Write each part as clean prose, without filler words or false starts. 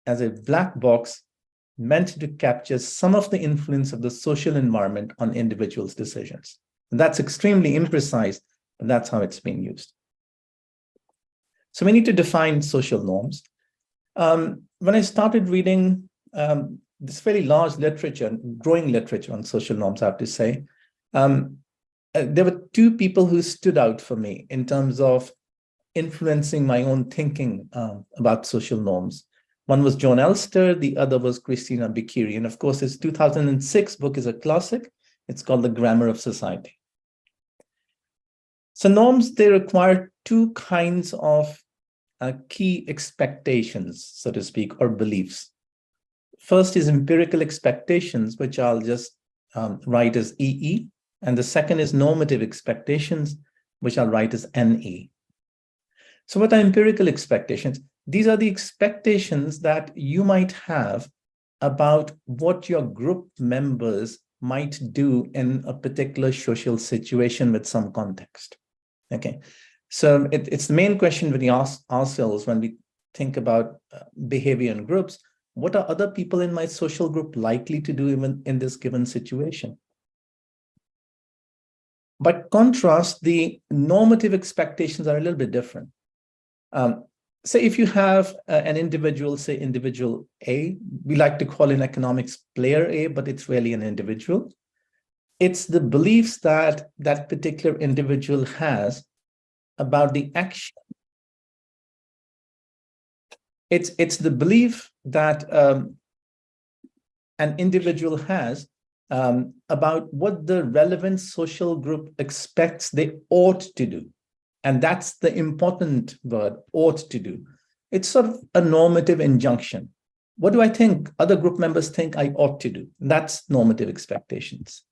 as a black box meant to capture some of the influence of the social environment on individuals' decisions. And that's extremely imprecise, but that's how it's being used. So we need to define social norms. When I started reading this very large literature, growing literature on social norms, I have to say, there were two people who stood out for me in terms of influencing my own thinking about social norms. One was John Elster, the other was Christina Biccheri. And of course, his 2006 book is a classic. It's called The Grammar of Society. So norms, they require two kinds of key expectations, so to speak, or beliefs. First is empirical expectations, which I'll just write as EE. And the second is normative expectations, which I'll write as NE. So what are empirical expectations? These are the expectations that you might have about what your group members might do in a particular social situation with some context. Okay, so it's the main question we ask ourselves when we think about behavior in groups. What are other people in my social group likely to do even in this given situation? By contrast, the normative expectations are a little bit different. Say if you have an individual, say individual A, we like to call in economics player A, but it's really an individual. It's the beliefs that that particular individual has about the action. It's the belief that an individual has about what the relevant social group expects they ought to do. And that's the important word, ought to do. It's sort of a normative injunction. What do I think other group members think I ought to do? That's normative expectations.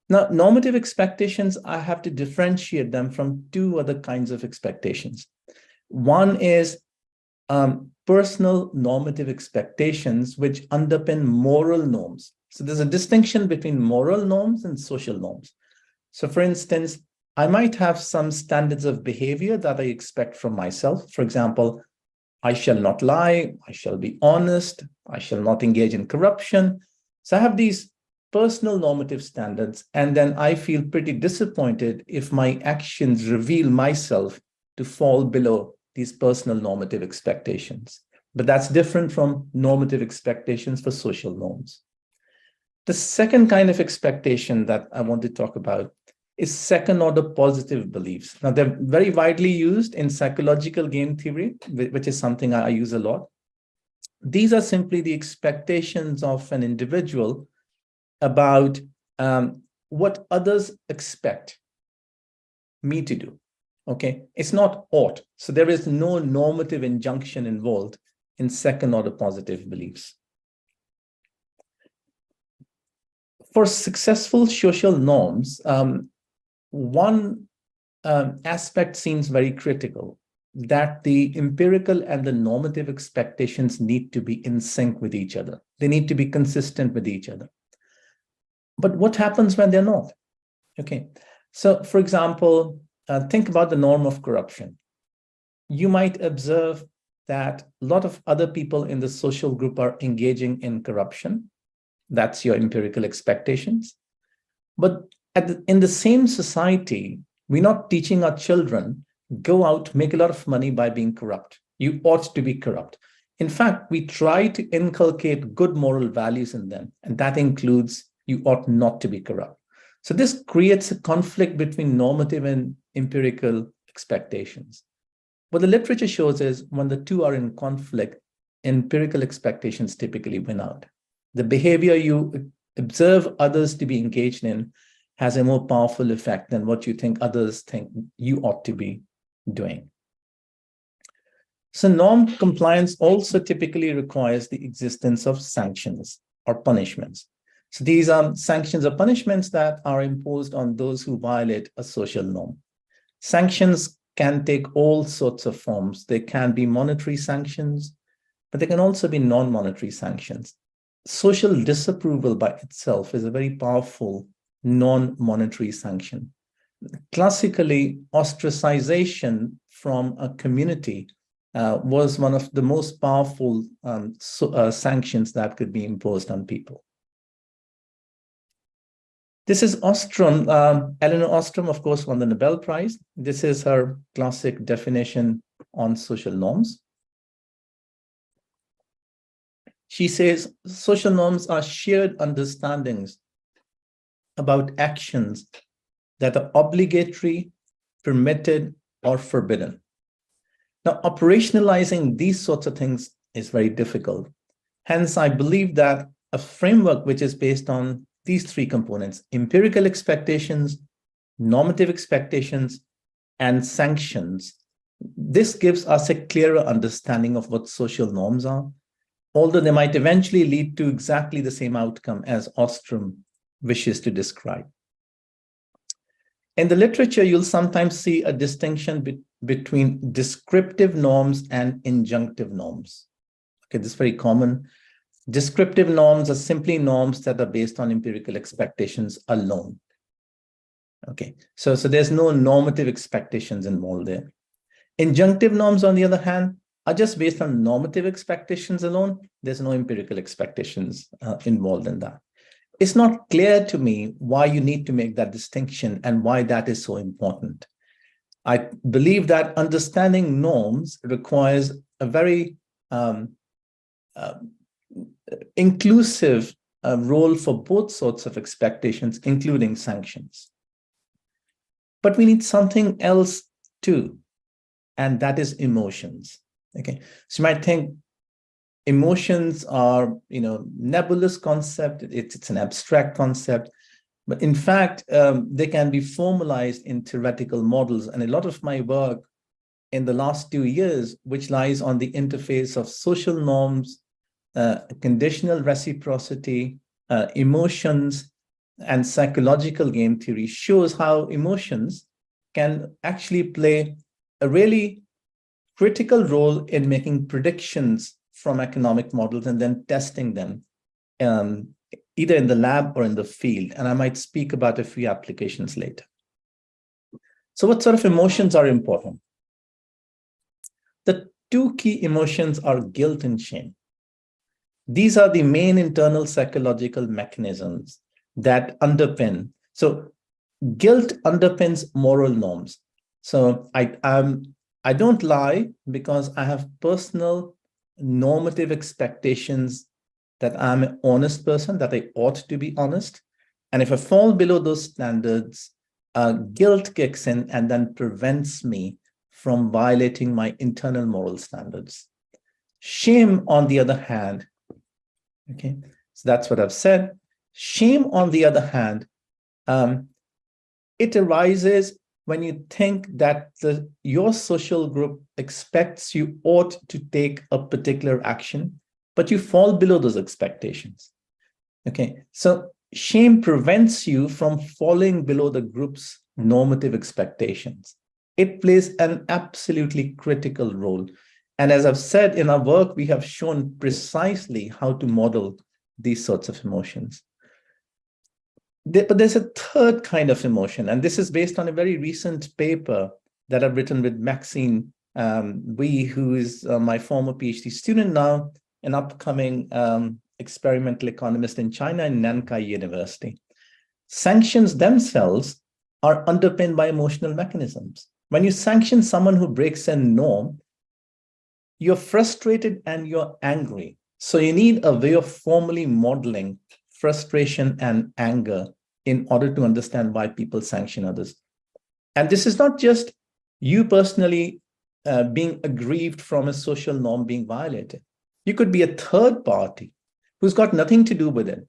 Now, normative expectations, I have to differentiate them from two other kinds of expectations. One is personal normative expectations, which underpin moral norms. So there's a distinction between moral norms and social norms. So for instance, I might have some standards of behavior that I expect from myself. For example, I shall not lie, I shall be honest, I shall not engage in corruption. So I have these personal normative standards, and then I feel pretty disappointed if my actions reveal myself to fall below these personal normative expectations. But that's different from normative expectations for social norms. The second kind of expectation that I want to talk about is second-order positive beliefs. Now, they're very widely used in psychological game theory, which is something I use a lot. These are simply the expectations of an individual about what others expect me to do. Okay, it's not ought. So there is no normative injunction involved in second-order positive beliefs. For successful social norms, one aspect seems very critical, that the empirical and the normative expectations need to be in sync with each other. They need to be consistent with each other. But what happens when they're not? Okay, so for example, think about the norm of corruption. You might observe that a lot of other people in the social group are engaging in corruption. That's your empirical expectations. But in the same society, we're not teaching our children, go out, make a lot of money by being corrupt. You ought to be corrupt. In fact, we try to inculcate good moral values in them, and that includes you ought not to be corrupt. So this creates a conflict between normative and empirical expectations. What the literature shows is when the two are in conflict, empirical expectations typically win out. The behavior you observe others to be engaged in has a more powerful effect than what you think others think you ought to be doing. So norm compliance also typically requires the existence of sanctions or punishments. So these are sanctions or punishments that are imposed on those who violate a social norm. Sanctions can take all sorts of forms. They can be monetary sanctions, but they can also be non-monetary sanctions. Social disapproval by itself is a very powerful non-monetary sanction. Classically, ostracization from a community was one of the most powerful sanctions that could be imposed on people. This is Ostrom. Eleanor Ostrom, of course, won the Nobel Prize. This is her classic definition on social norms. She says social norms are shared understandings about actions that are obligatory, permitted, or forbidden. Now, operationalizing these sorts of things is very difficult. Hence, I believe that a framework which is based on these three components: empirical expectations, normative expectations, and sanctions. This gives us a clearer understanding of what social norms are, although they might eventually lead to exactly the same outcome as Ostrom wishes to describe. In the literature, you'll sometimes see a distinction between descriptive norms and injunctive norms. Okay, this is very common. Descriptive norms are simply norms that are based on empirical expectations alone. Okay, so there's no normative expectations involved there. Injunctive norms, on the other hand, are just based on normative expectations alone. There's no empirical expectations involved in that. It's not clear to me why you need to make that distinction and why that is so important. I believe that understanding norms requires a very inclusive role for both sorts of expectations, including sanctions. But we need something else too, and that is emotions. Okay, so you might think emotions are, nebulous concept. It's an abstract concept, but in fact, they can be formalized in theoretical models. And a lot of my work in the last 2 years, which lies on the interface of social norms, conditional reciprocity, emotions, and psychological game theory, shows how emotions can actually play a really critical role in making predictions from economic models and then testing them, either in the lab or in the field. And I might speak about a few applications later. So what sort of emotions are important? The two key emotions are guilt and shame. These are the main internal psychological mechanisms that underpin. So guilt underpins moral norms. So I don't lie because I have personal normative expectations that I'm an honest person, that I ought to be honest. And if I fall below those standards, guilt kicks in and then prevents me from violating my internal moral standards. Shame, on the other hand, okay, so that's what I've said. Shame, on the other hand, it arises when you think that your social group expects you ought to take a particular action, but you fall below those expectations. Okay, so shame prevents you from falling below the group's normative expectations. It plays an absolutely critical role. And as I've said, in our work, we have shown precisely how to model these sorts of emotions. But there's a third kind of emotion, and this is based on a very recent paper that I've written with Maxine Wee, who is my former PhD student now, an upcoming experimental economist in China in Nankai University. Sanctions themselves are underpinned by emotional mechanisms. When you sanction someone who breaks a norm, you're frustrated and you're angry. So you need a way of formally modeling frustration and anger in order to understand why people sanction others. And this is not just you personally being aggrieved from a social norm being violated. You could be a third party who's got nothing to do with it.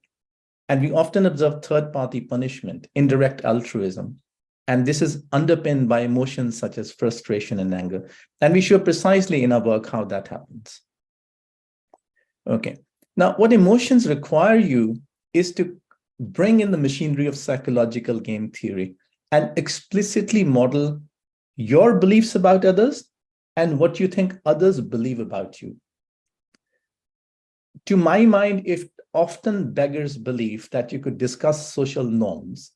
And we often observe third-party punishment, indirect altruism. And this is underpinned by emotions such as frustration and anger. And we show precisely in our work how that happens. Okay. Now, what emotions require you is to bring in the machinery of psychological game theory and explicitly model your beliefs about others and what you think others believe about you. To my mind, it often beggars belief that you could discuss social norms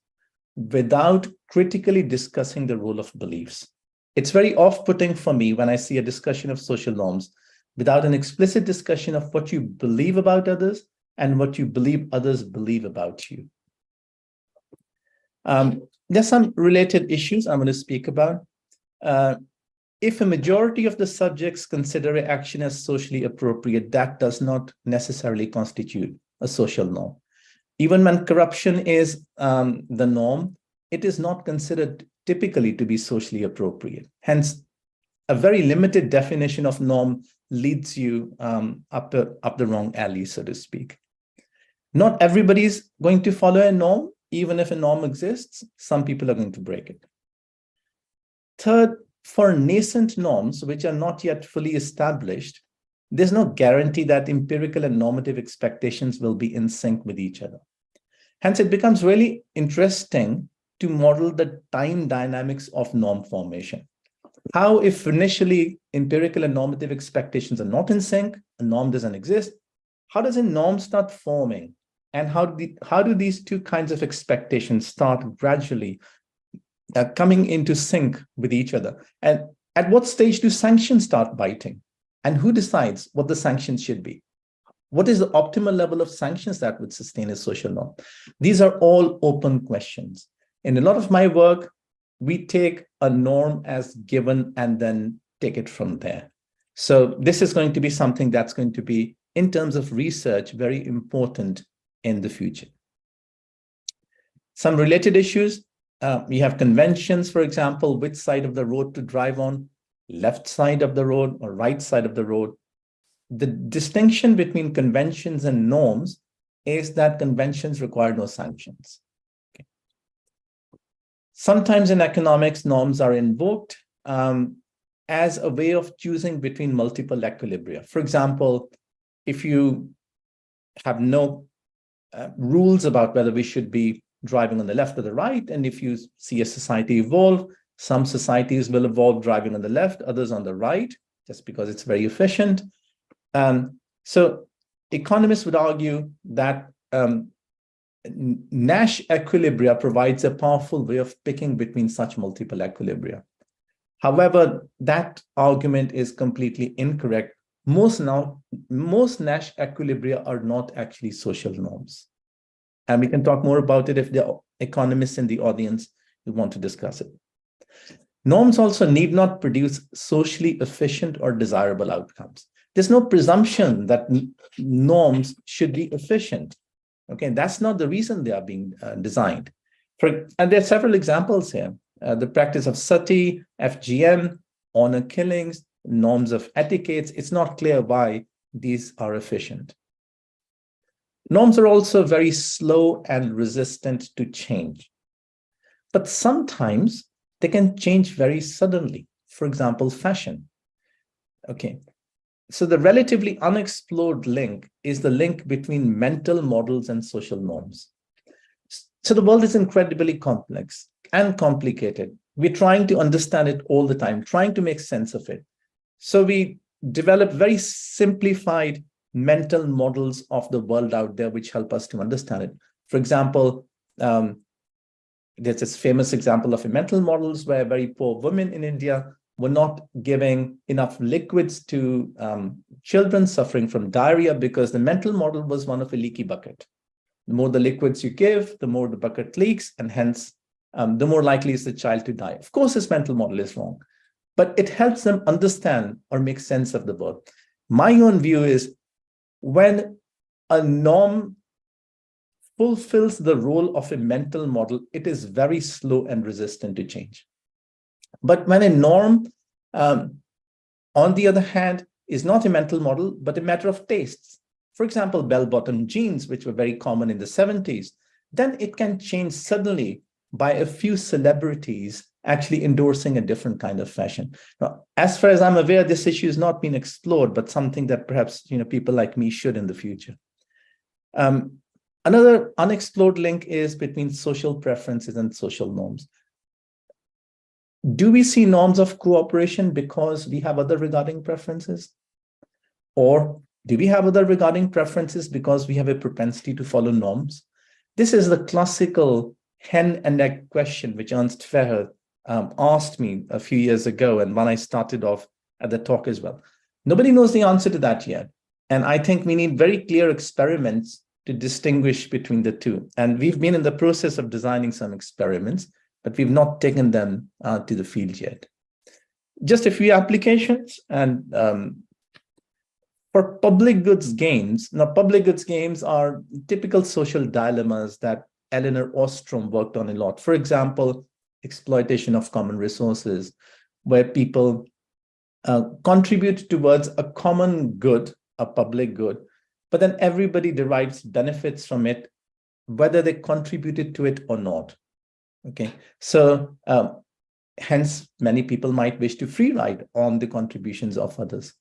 without critically discussing the role of beliefs. It's very off-putting for me when I see a discussion of social norms without an explicit discussion of what you believe about others and what you believe others believe about you. There's some related issues I'm going to speak about. If a majority of the subjects consider an action as socially appropriate, that does not necessarily constitute a social norm. Even when corruption is the norm, it is not considered typically to be socially appropriate. Hence, a very limited definition of norm leads you up the wrong alley, so to speak. Not everybody's going to follow a norm. Even if a norm exists, some people are going to break it. Third, for nascent norms, which are not yet fully established, there's no guarantee that empirical and normative expectations will be in sync with each other. Hence, it becomes really interesting to model the time dynamics of norm formation. How, if initially empirical and normative expectations are not in sync, a norm doesn't exist, how does a norm start forming? And how do these two kinds of expectations start gradually coming into sync with each other? And at what stage do sanctions start biting? And who decides what the sanctions should be? What is the optimal level of sanctions that would sustain a social norm? These are all open questions. In a lot of my work, we take a norm as given and then take it from there. So this is going to be something that's going to be, in terms of research, very important in the future. Some related issues, we have conventions, for example, which side of the road to drive on, left side of the road or right side of the road. The distinction between conventions and norms is that conventions require no sanctions. Okay. Sometimes in economics, norms are invoked as a way of choosing between multiple equilibria. For example, if you have no rules about whether we should be driving on the left or the right, and if you see a society evolve, some societies will evolve driving on the left, others on the right, just because it's very efficient. So economists would argue that Nash equilibria provides a powerful way of picking between such multiple equilibria. However, that argument is completely incorrect. Most Nash equilibria are not actually social norms. And we can talk more about it if there are economists in the audience who want to discuss it. Norms also need not produce socially efficient or desirable outcomes. There's no presumption that norms should be efficient. Okay, that's not the reason they are being designed. And there are several examples here. The practice of sati, FGM, honor killings, norms of etiquettes. It's not clear why these are efficient. Norms are also very slow and resistant to change. But sometimes they can change very suddenly. For example, fashion. Okay. So the relatively unexplored link is the link between mental models and social norms. So the world is incredibly complex and complicated. We're trying to understand it all the time, trying to make sense of it. So we develop very simplified mental models of the world out there, which help us to understand it. For example, there's this famous example of a mental models where very poor women in India were not giving enough liquids to children suffering from diarrhea because the mental model was one of a leaky bucket. The more the liquids you give, the more the bucket leaks, and hence the more likely is the child to die. Of course, this mental model is wrong, but it helps them understand or make sense of the world. My own view is when a norm fulfills the role of a mental model, it is very slow and resistant to change. But when a norm, on the other hand, is not a mental model, but a matter of tastes, for example, bell-bottom jeans, which were very common in the 70s, then it can change suddenly by a few celebrities actually endorsing a different kind of fashion. Now, as far as I'm aware, this issue has not been explored, but something that perhaps people like me should in the future. Another unexplored link is between social preferences and social norms. Do we see norms of cooperation because we have other regarding preferences? Or do we have other regarding preferences because we have a propensity to follow norms? This is the classical hen and egg question, which Ernst Feher asked me a few years ago, and when I started off at the talk as well. Nobody knows the answer to that yet. And I think we need very clear experiments to distinguish between the two. And we've been in the process of designing some experiments, but we've not taken them to the field yet. Just a few applications. And for public goods games, now public goods games are typical social dilemmas that Elinor Ostrom worked on a lot. For example, exploitation of common resources, where people contribute towards a common good, a public good, but then everybody derives benefits from it, whether they contributed to it or not. Okay, so hence many people might wish to free ride on the contributions of others.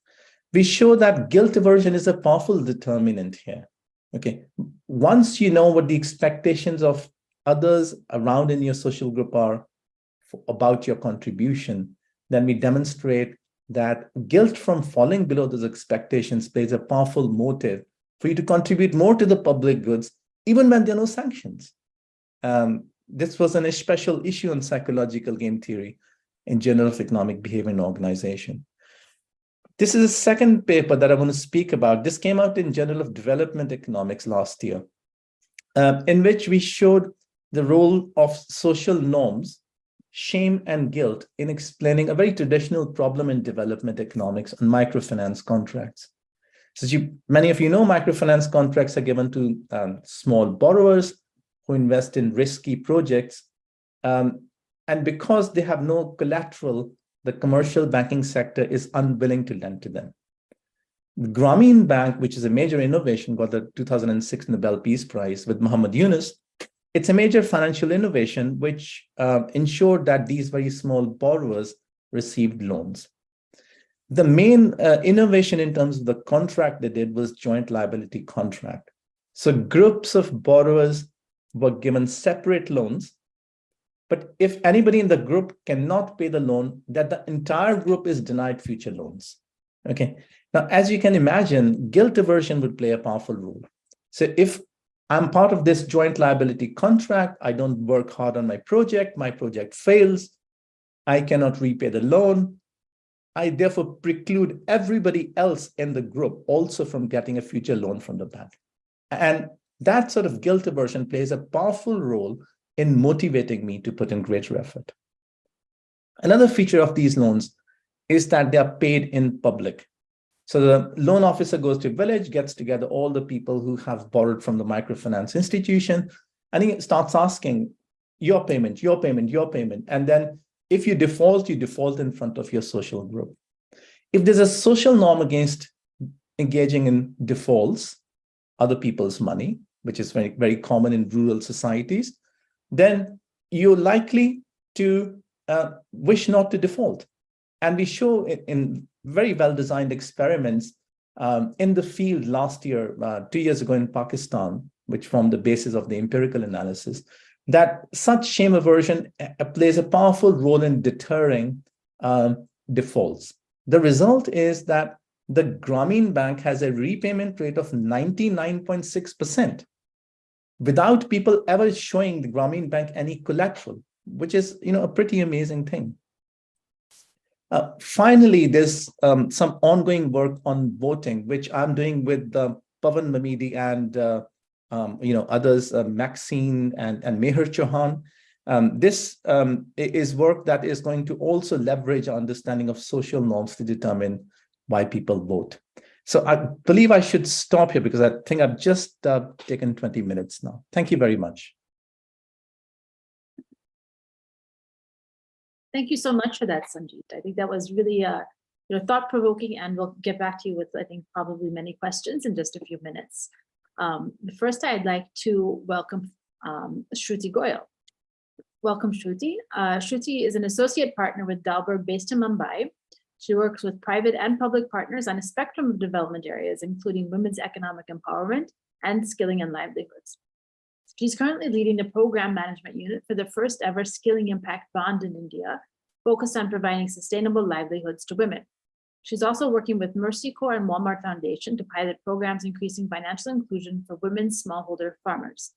We show that guilt aversion is a powerful determinant here. Okay, once you know what the expectations of others around in your social group are about your contribution, then we demonstrate that guilt from falling below those expectations plays a powerful motive for you to contribute more to the public goods, even when there are no sanctions. This was a special issue on psychological game theory in Journal of Economic Behavior and Organization. This is a second paper that I want to speak about. This came out in Journal of Development Economics last year, in which we showed the role of social norms, shame and guilt in explaining a very traditional problem in development economics on microfinance contracts. So many of you know, microfinance contracts are given to small borrowers who invest in risky projects. And because they have no collateral, the commercial banking sector is unwilling to lend to them. The Grameen Bank, which is a major innovation, got the 2006 Nobel Peace Prize with Muhammad Yunus. It's a major financial innovation which ensured that these very small borrowers received loans. The main innovation in terms of the contract they did was joint liability contract. So groups of borrowers were given separate loans, but if anybody in the group cannot pay the loan, that the entire group is denied future loans. Okay. Now, as you can imagine, guilt aversion would play a powerful role. So if I'm part of this joint liability contract, I don't work hard on my project fails, I cannot repay the loan, I therefore preclude everybody else in the group also from getting a future loan from the bank. And that sort of guilt aversion plays a powerful role in motivating me to put in greater effort. Another feature of these loans is that they are paid in public. So the loan officer goes to a village, gets together all the people who have borrowed from the microfinance institution, and he starts asking, your payment, your payment, your payment. And then if you default in front of your social group. If there's a social norm against engaging in defaults, other people's money, which is very, very common in rural societies, then you're likely to wish not to default. And we show it in very well-designed experiments in the field last year, 2 years ago in Pakistan, which formed the basis of the empirical analysis, that such shame aversion plays a powerful role in deterring defaults. The result is that the Grameen Bank has a repayment rate of 99.6% without people ever showing the Grameen Bank any collateral, which is, a pretty amazing thing. Finally, there's some ongoing work on voting, which I'm doing with Pavan Mamidi and others, Maxine and Meher Chauhan. This is work that is going to also leverage our understanding of social norms to determine why people vote. So I believe I should stop here because I think I've just taken 20 minutes now. Thank you very much. Thank you so much for that, Sanjeet. I think that was really thought-provoking, and we'll get back to you with, I think, probably many questions in just a few minutes. First, I'd like to welcome Shruti Goyal. Welcome, Shruti. Shruti is an associate partner with Dalberg based in Mumbai. She works with private and public partners on a spectrum of development areas, including women's economic empowerment and skilling and livelihoods. She's currently leading the program management unit for the first ever Skilling Impact Bond in India, focused on providing sustainable livelihoods to women. She's also working with Mercy Corps and Walmart Foundation to pilot programs increasing financial inclusion for women smallholder farmers.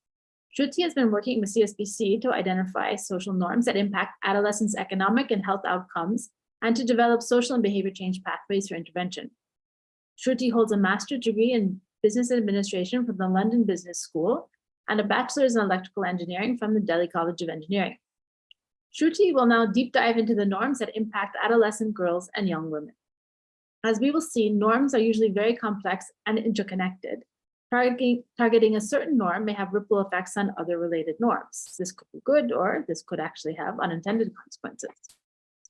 Shruti has been working with CSBC to identify social norms that impact adolescents' economic and health outcomes and to develop social and behavior change pathways for intervention. Shruti holds a master's degree in business administration from the London Business School and a bachelor's in electrical engineering from the Delhi College of Engineering. Shruti will now deep dive into the norms that impact adolescent girls and young women. As we will see, norms are usually very complex and interconnected. Targeting a certain norm may have ripple effects on other related norms. This could be good, or this could actually have unintended consequences.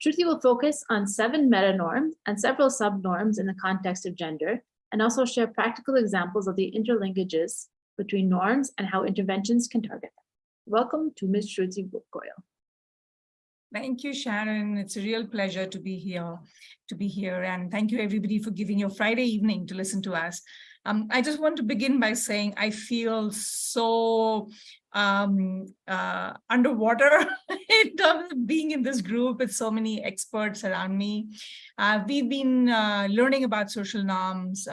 Shruti will focus on 7 meta-norms and several sub-norms in the context of gender, and also share practical examples of the interlinkages between norms and how interventions can target them. Welcome to Ms. Shruti Goyal. Thank you, Sharon. It's a real pleasure to be here. And thank you, everybody, for giving your Friday evening to listen to us. I just want to begin by saying I feel so underwater in terms of being in this group with so many experts around me. We've been learning about social norms,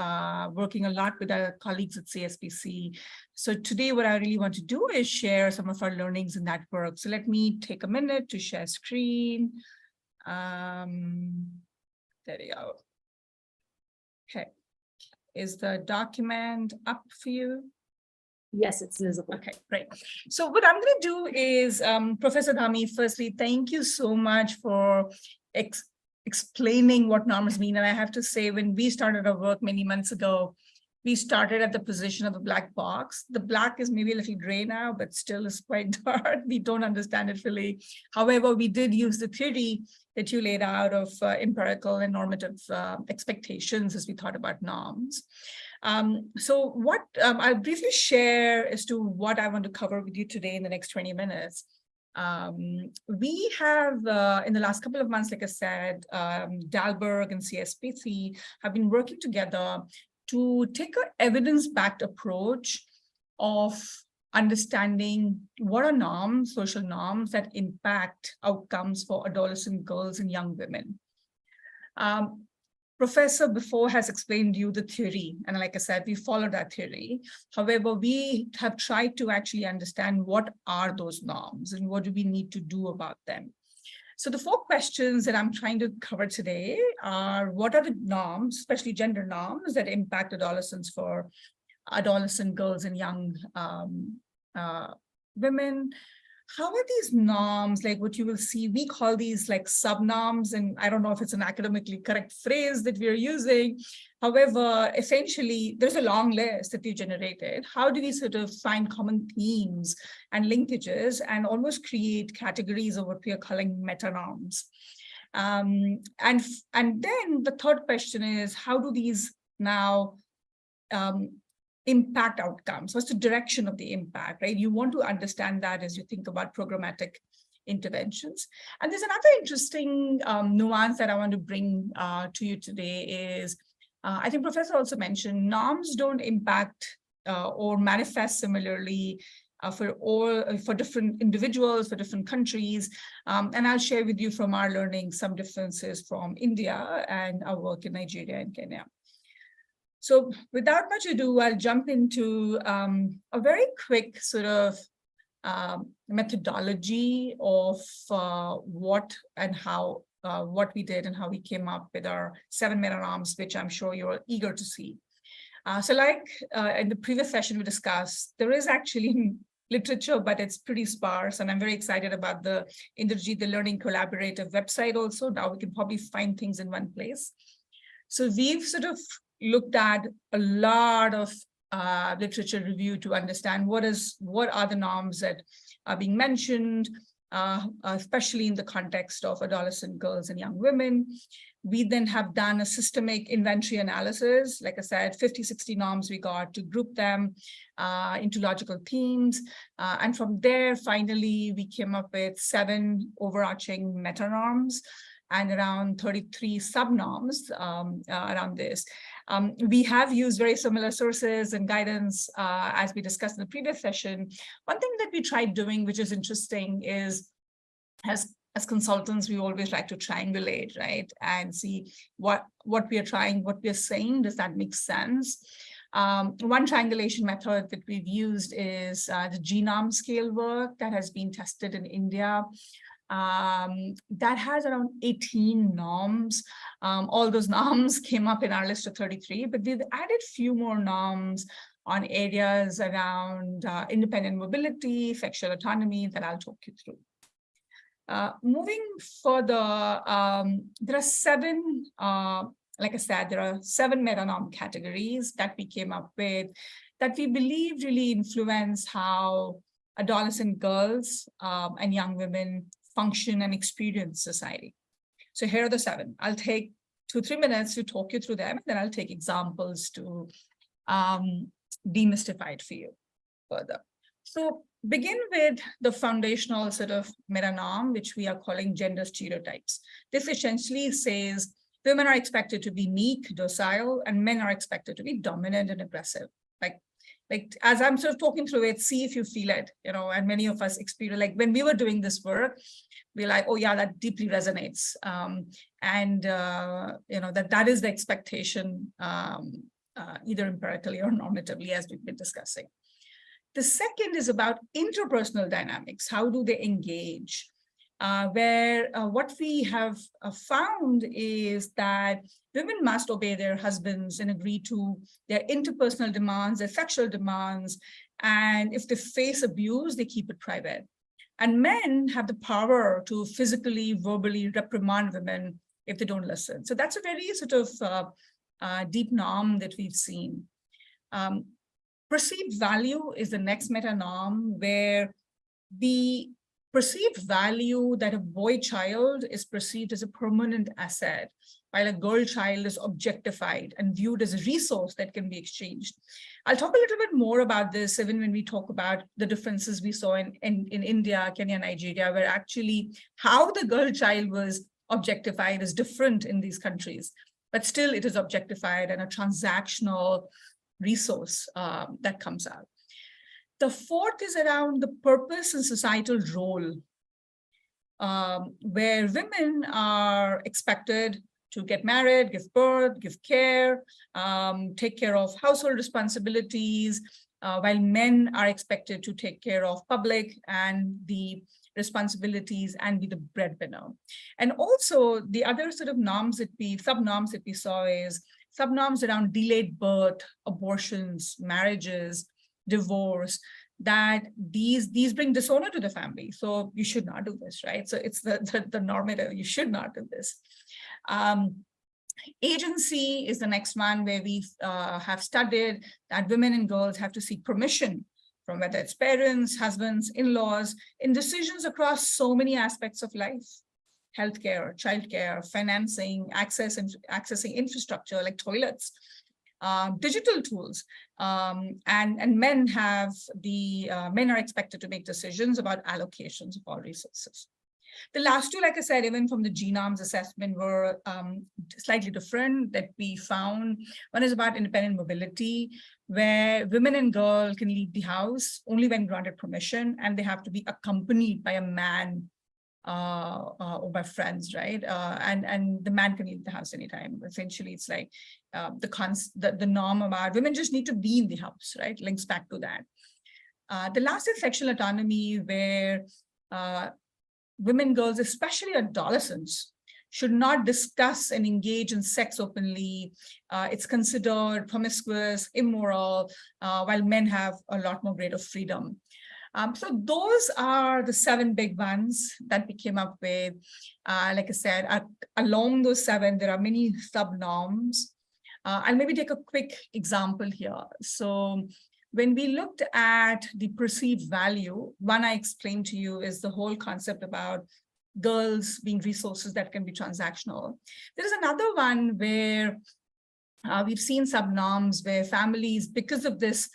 working a lot with our colleagues at CSBC. So today what I really want to do is share some of our learnings in that work. So let me take a minute to share screen. There you go. Okay. Is the document up for you? Yes, it's visible. Okay, great. So what I'm going to do is, Professor Dhami, firstly, thank you so much for explaining what norms mean. And I have to say, when we started our work many months ago, we started at the position of a black box. The black is maybe a little gray now, but still is quite dark. We don't understand it fully. However, we did use the theory that you laid out of empirical and normative expectations as we thought about norms. So what I'll briefly share as to what I want to cover with you today in the next 20 minutes. We have, in the last couple of months, like I said, Dalberg and CSBC have been working together to take an evidence-backed approach of understanding what are norms, social norms that impact outcomes for adolescent girls and young women. Professor before has explained to you the theory, and like I said, we follow that theory. However, we have tried to actually understand what are those norms and what do we need to do about them. So the 4 questions that I'm trying to cover today are, what are the norms, especially gender norms, that impact adolescents for adolescent girls and young women? How are these norms, like what you will see, we call these like sub-norms, and I don't know if it's an academically correct phrase that we're using. However, essentially, there's a long list that we generated. How do we sort of find common themes and linkages and almost create categories of what we are calling meta-norms? And then the third question is, how do these now impact outcomes? What's the direction of the impact, right? You want to understand that as you think about programmatic interventions. And there's another interesting nuance that I want to bring to you today is, I think Professor also mentioned, norms don't impact or manifest similarly for different individuals, for different countries. And I'll share with you from our learning some differences from India and our work in Nigeria and Kenya. So without much ado, I'll jump into a very quick sort of methodology of what and how, what we did and how we came up with our 7 meta-norms, which I'm sure you're eager to see. So like in the previous session we discussed, there is actually literature, but it's pretty sparse. And I'm very excited about the Indrajit, the Learning Collaborative website also. Now we can probably find things in one place. So we've sort of looked at a lot of literature review to understand what are the norms that are being mentioned, especially in the context of adolescent girls and young women. We then have done a systemic inventory analysis. Like I said, 50, 60 norms we got to group them into logical themes. And from there, finally, we came up with 7 overarching meta-norms and around 33 sub-norms around this. We have used very similar sources and guidance as we discussed in the previous session. One thing that we tried doing, which is interesting, is as consultants, we always like to triangulate, right? And see what we are trying, what we are saying, does that make sense? One triangulation method that we've used is the genome scale work that has been tested in India. That has around 18 norms. All those norms came up in our list of 33, but we've added few more norms on areas around independent mobility, sexual autonomy that I'll talk you through. Moving further, there are seven, like I said, there are 7 meta-norm categories that we came up with that we believe really influence how adolescent girls and young women function and experience society. So here are the 7. I'll take 2-3 minutes to talk you through them, and then I'll take examples to demystify it for you further. So begin with the foundational sort of meta-norm, which we are calling gender stereotypes. This essentially says women are expected to be meek, docile, and men are expected to be dominant and aggressive. Like as I'm sort of talking through it, see if you feel it, and many of us experience, like when we were doing this work, we're like, oh yeah, that deeply resonates. That is the expectation, either empirically or normatively, as we've been discussing. The second is about interpersonal dynamics. How do they engage? What we have found is that women must obey their husbands and agree to their interpersonal demands, their sexual demands, and if they face abuse, they keep it private. And men have the power to physically, verbally reprimand women if they don't listen. So that's a very sort of deep norm that we've seen. Perceived value is the next meta-norm, where the perceived value that a boy child is perceived as a permanent asset, while a girl child is objectified and viewed as a resource that can be exchanged. I'll talk a little bit more about this even when we talk about the differences we saw in India, Kenya, Nigeria, where actually how the girl child was objectified is different in these countries, but still it is objectified and a transactional resource that comes out. The fourth is around the purpose and societal role, where women are expected to get married, give birth, give care, take care of household responsibilities, while men are expected to take care of public and the responsibilities and be the breadwinner. And also the other sort of sub-norms that we saw is sub-norms around delayed birth, abortions, marriages, divorce, that these bring dishonor to the family. So you should not do this, right? So it's the normative, you should not do this. Agency is the next one, where we have studied that women and girls have to seek permission from whether it's parents, husbands, in-laws, in decisions across so many aspects of life: healthcare, childcare, financing, accessing infrastructure like toilets, digital tools, and men are expected to make decisions about allocations of all resources. The last two, like I said, even from the genomes assessment, were slightly different that we found. One is about independent mobility, where women and girls can leave the house only when granted permission, and they have to be accompanied by a man or by friends, right? And the man can leave the house anytime. Essentially, it's like the norm about women just need to be in the house, right? Links back to that. The last is sexual autonomy, where women, girls, especially adolescents, should not discuss and engage in sex openly. It's considered promiscuous, immoral, while men have a lot more greater freedom. So those are the 7 big ones that we came up with. Like I said, along those 7, there are many sub-norms. I'll maybe take a quick example here. So when we looked at the perceived value, one I explained to you is the whole concept about girls being resources that can be transactional. There is another one where we've seen sub-norms where families, because of this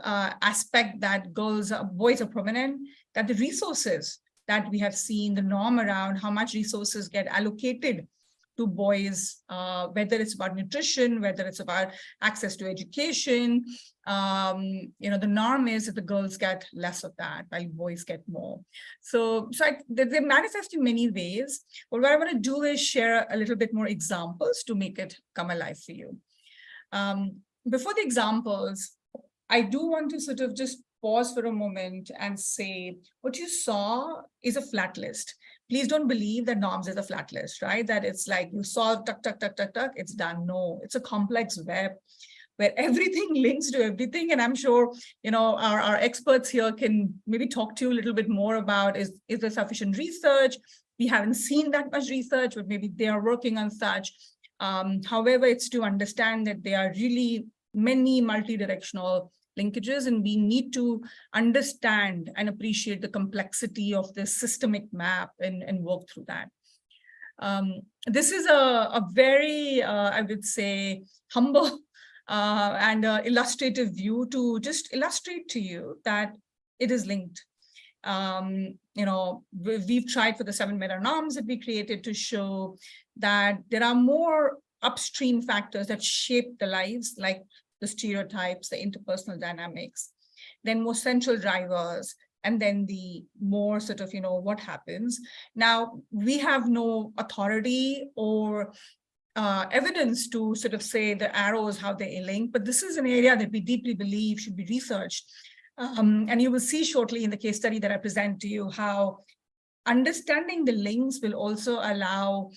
aspect that boys are prominent, that the resources that we have seen, the norm around how much resources get allocated to boys, whether it's about nutrition, whether it's about access to education, the norm is that the girls get less of that while boys get more. So they manifest in many ways. But what I want to do is share a little bit more examples to make it come alive for you. before the examples, I do want to sort of just pause for a moment and say, what you saw is a flat list. Please don't believe that norms is a flat list, right? That it's like you solve, tuck, tuck, tuck, tuck, tuck, it's done. No, it's a complex web where everything links to everything. And I'm sure, our experts here can maybe talk to you a little bit more about, is there sufficient research? We haven't seen that much research, but maybe they are working on such. However, it's to understand that there are really many multi-directional linkages, and we need to understand and appreciate the complexity of this systemic map and work through that. This is a very, I would say, humble and illustrative view to just illustrate to you that it is linked. We've tried for the 7 meta norms that we created to show that there are more upstream factors that shape the lives, like the stereotypes, the interpersonal dynamics, then more central drivers, and then the more sort of, what happens. Now, we have no authority or evidence to sort of say the arrows, how they link, but this is an area that we deeply believe should be researched. And you will see shortly in the case study that I present to you how understanding the links will also allow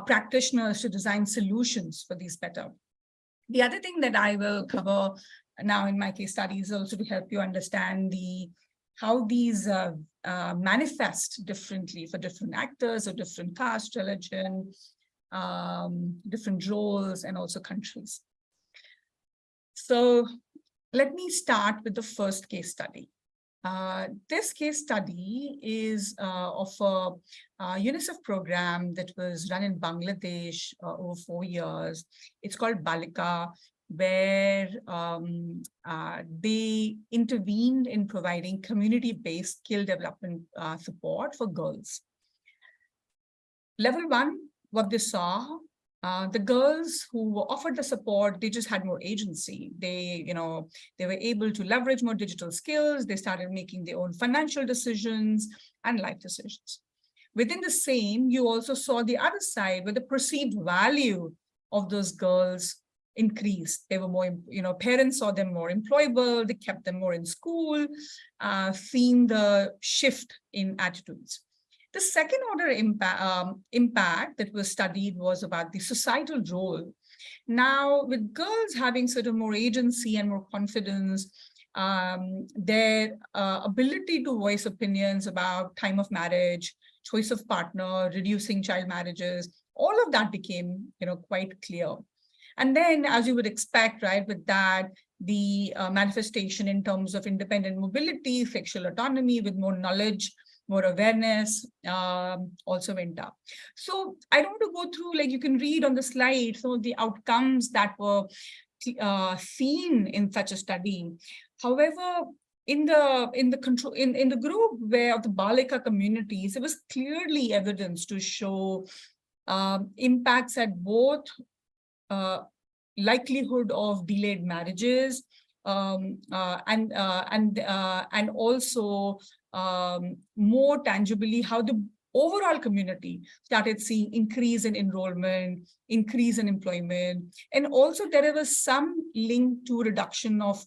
practitioners to design solutions for these better. The other thing that I will cover now in my case study is also to help you understand how these manifest differently for different actors or different caste, religion, different roles, and also countries. So let me start with the first case study. This case study is of a UNICEF program that was run in Bangladesh over 4 years. It's called Balika, where they intervened in providing community-based skill development support for girls. Level 1, what they saw, the girls who were offered the support, they just had more agency. They were able to leverage more digital skills. They started making their own financial decisions and life decisions. Within the same, you also saw the other side where the perceived value of those girls increased. They were more, parents saw them more employable. They kept them more in school, seeing the shift in attitudes. The second order impact that was studied was about the societal role. Now, with girls having sort of more agency and more confidence, their ability to voice opinions about time of marriage, choice of partner, reducing child marriages, all of that became, quite clear. And then, as you would expect, right, with that, the manifestation in terms of independent mobility, sexual autonomy, with more knowledge, more awareness also went up. So I don't want to go through, like you can read on the slide, some of the outcomes that were seen in such a study. However, in the group where of the Balika communities, it was clearly evidence to show impacts at both likelihood of delayed marriages and also more tangibly how the overall community started seeing increase in enrollment, increase in employment, and also there was some link to reduction of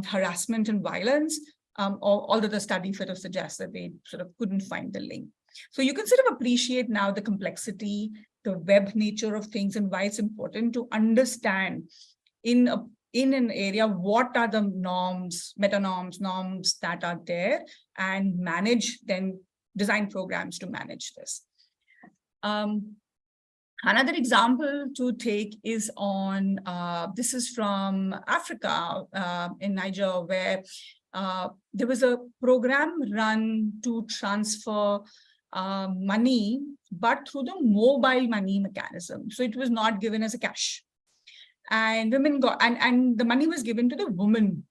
harassment and violence, although the study sort of suggests that they sort of couldn't find the link. So you can sort of appreciate now the complexity, the web nature of things, and why it's important to understand in an area what are the norms, meta norms that are there, and manage, then design programs to manage this. Another example to take is on, this is from Africa, in Niger, where there was a program run to transfer money, but through the mobile money mechanism. So it was not given as a cash. And women got, and the money was given to the woman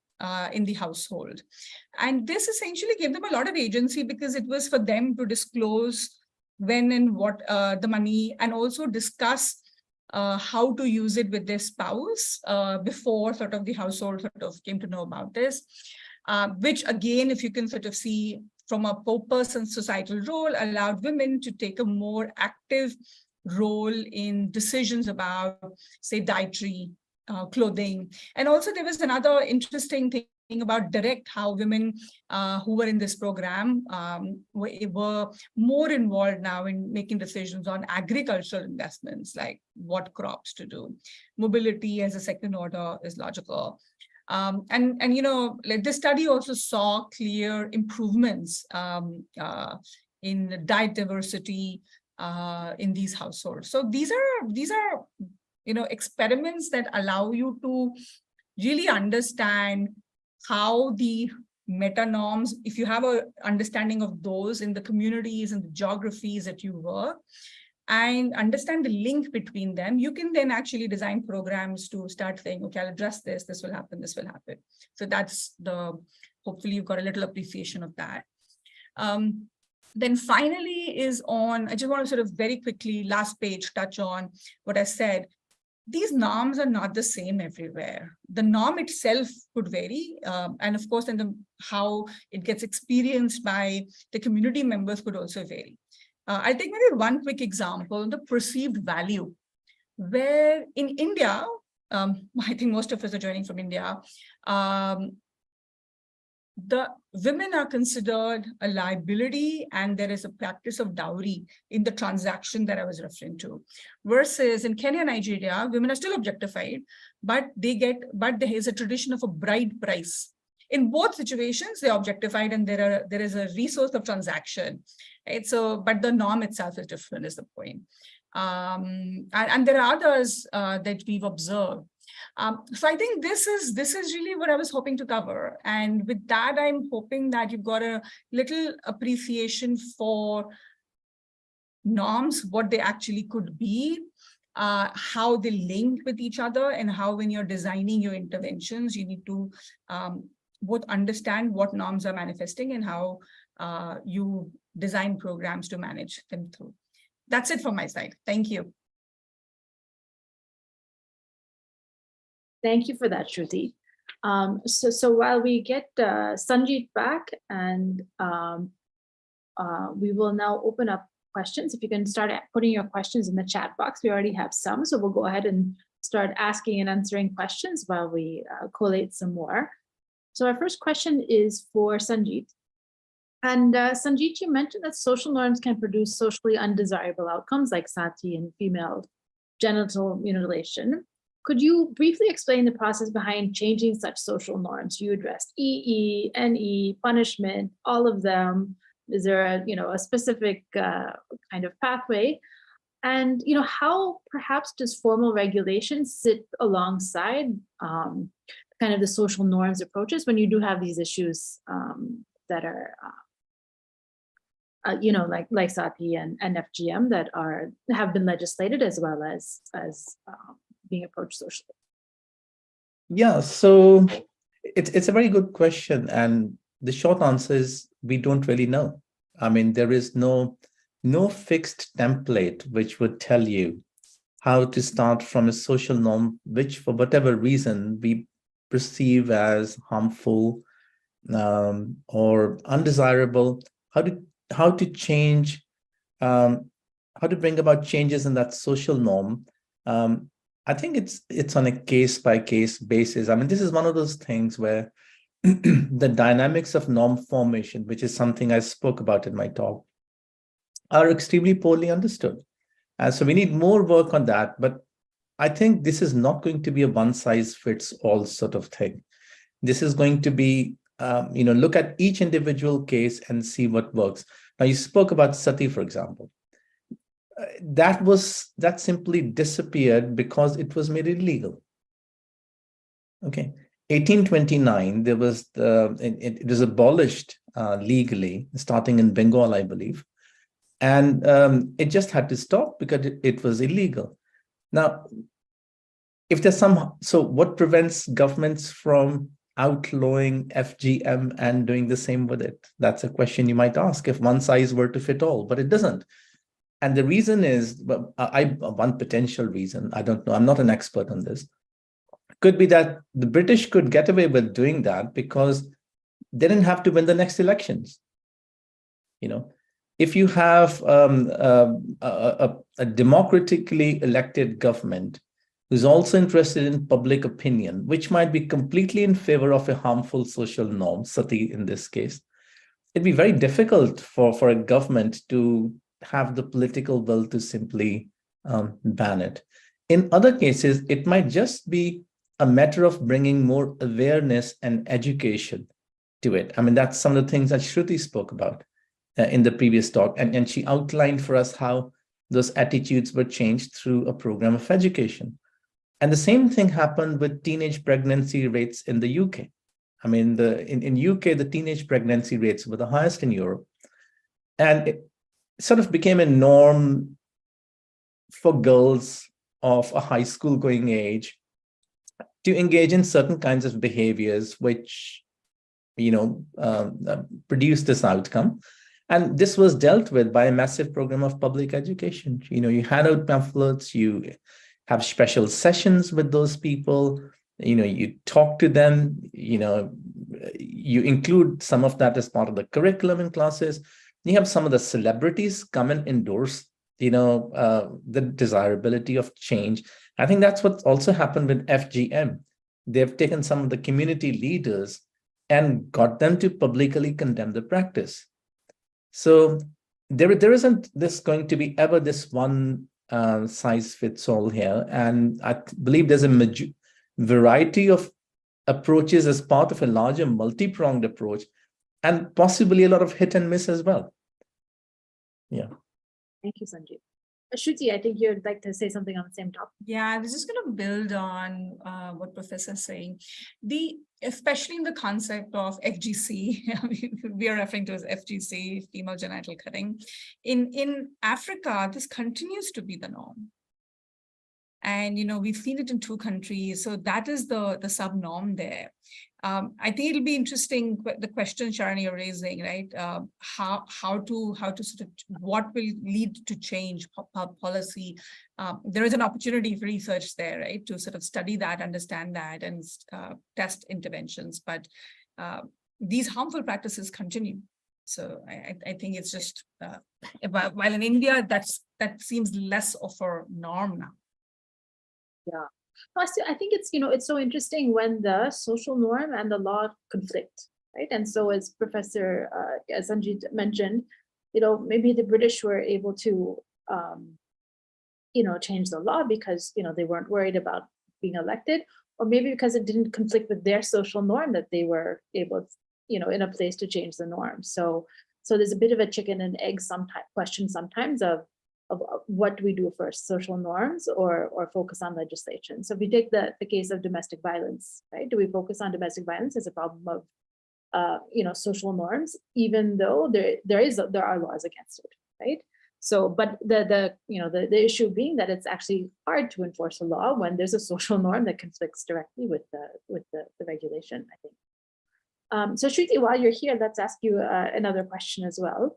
in the household. And this essentially gave them a lot of agency because it was for them to disclose when and what the money, and also discuss how to use it with their spouse before sort of the household sort of came to know about this, which again, if you can sort of see from a purpose and societal role, allowed women to take a more active role in decisions about, say, dietary clothing. And also there was another interesting thing about direct, how women who were in this program were more involved now in making decisions on agricultural investments, like what crops to do. Mobility as a second order is logical. And you know, like this study also saw clear improvements in diet diversity in these households. So these are you know, experiments that allow you to really understand how the meta norms, if you have a understanding of those in the communities and the geographies that you work, and understand the link between them, you can then actually design programs to start saying, okay, I'll address this, this will happen, this will happen. So that's hopefully you've got a little appreciation of that. Then finally is on, I just want to sort of very quickly, last page, touch on what I said. These norms are not the same everywhere. The norm itself could vary. And of course, then how it gets experienced by the community members could also vary. I'll take maybe one quick example, the perceived value, where in India, I think most of us are joining from India, the women are considered a liability, and there is a practice of dowry in the transaction that I was referring to. Versus in Kenya, Nigeria, women are still objectified, but there is a tradition of a bride price. In both situations, they're objectified, and there is a resource of transaction. Right? So, but the norm itself is different, is the point. And there are others that we've observed. So I think this is really what I was hoping to cover. And with that, I'm hoping that you've got a little appreciation for norms, what they actually could be, how they link with each other, and how when you're designing your interventions, you need to both understand what norms are manifesting and how you design programs to manage them through. That's it from my side. Thank you. Thank you for that, Shruti. So while we get Sanjeet back, and we will now open up questions. If you can start putting your questions in the chat box, we already have some, so we'll go ahead and start asking and answering questions while we collate some more. So our first question is for Sanjeet. And Sanjeet, you mentioned that social norms can produce socially undesirable outcomes like sati and female genital mutilation. Could you briefly explain the process behind changing such social norms? You addressed EE, NE, punishment, all of them. Is there a specific kind of pathway? And how perhaps does formal regulation sit alongside kind of the social norms approaches when you do have these issues that are like sati and FGM that have been legislated as well as being approached socially? Yeah, so it's a very good question, and the short answer is we don't really know. I mean, there is no fixed template which would tell you how to start from a social norm which, for whatever reason, we perceive as harmful or undesirable. How to change, how to bring about changes in that social norm. I think it's on a case-by-case basis. I mean, this is one of those things where the dynamics of norm formation, which is something I spoke about in my talk, are extremely poorly understood. So we need more work on that. But I think this is not going to be a one-size-fits-all sort of thing. This is going to be, look at each individual case and see what works. Now, you spoke about sati, for example. That simply disappeared because it was made illegal. Okay, 1829, it was abolished legally, starting in Bengal, I believe, and it just had to stop because it was illegal. Now, if there's so what prevents governments from outlawing FGM and doing the same with it? That's a question you might ask if one size were to fit all, but it doesn't. And the reason is, one potential reason, I don't know, I'm not an expert on this, could be that the British could get away with doing that because they didn't have to win the next elections. If you have a democratically elected government who's also interested in public opinion, which might be completely in favor of a harmful social norm, sati in this case, it'd be very difficult for a government to have the political will to simply ban it. In other cases, it might just be a matter of bringing more awareness and education to it. I mean, that's some of the things that Shruti spoke about in the previous talk. And she outlined for us how those attitudes were changed through a program of education. And the same thing happened with teenage pregnancy rates in the UK. I mean, in UK, the teenage pregnancy rates were the highest in Europe. And it sort of became a norm for girls of a high school going age to engage in certain kinds of behaviors which, produce this outcome. And this was dealt with by a massive program of public education. You hand out pamphlets, you have special sessions with those people, you talk to them, you include some of that as part of the curriculum in classes. You have some of the celebrities come and endorse, the desirability of change. I think that's what also happened with FGM. They've taken some of the community leaders and got them to publicly condemn the practice. So there isn't this going to be ever this one size fits all here. And I believe there's a variety of approaches as part of a larger multi-pronged approach, and possibly a lot of hit and miss as well. Yeah. Thank you, Sanjeev. Shruti, I think you'd like to say something on the same topic. Yeah, I was just going to build on what Professor is saying. Especially in the concept of FGC, we are referring to as FGC, female genital cutting. In Africa, this continues to be the norm. And, we've seen it in 2 countries. So that is the sub-norm there. I think it'll be interesting, the question, Sharon, you're raising, right? How to sort of, what will lead to change policy? There is an opportunity for research there, right? To sort of study that, understand that, and test interventions. But these harmful practices continue. So I think it's just, while in India, that seems less of a norm now. Yeah. I think it's so interesting when the social norm and the law conflict, right? And so as Professor as Sanjeev mentioned, maybe the British were able to, change the law because, they weren't worried about being elected, or maybe because it didn't conflict with their social norm that they were able, in a place to change the norm. So there's a bit of a chicken and egg question sometimes of what do we do first, social norms or focus on legislation. So if we take the case of domestic violence, right? Do we focus on domestic violence as a problem of, social norms, even though there are laws against it, right? So, but the issue being that it's actually hard to enforce a law when there's a social norm that conflicts directly with the regulation, I think. So Shruti, while you're here, let's ask you another question as well.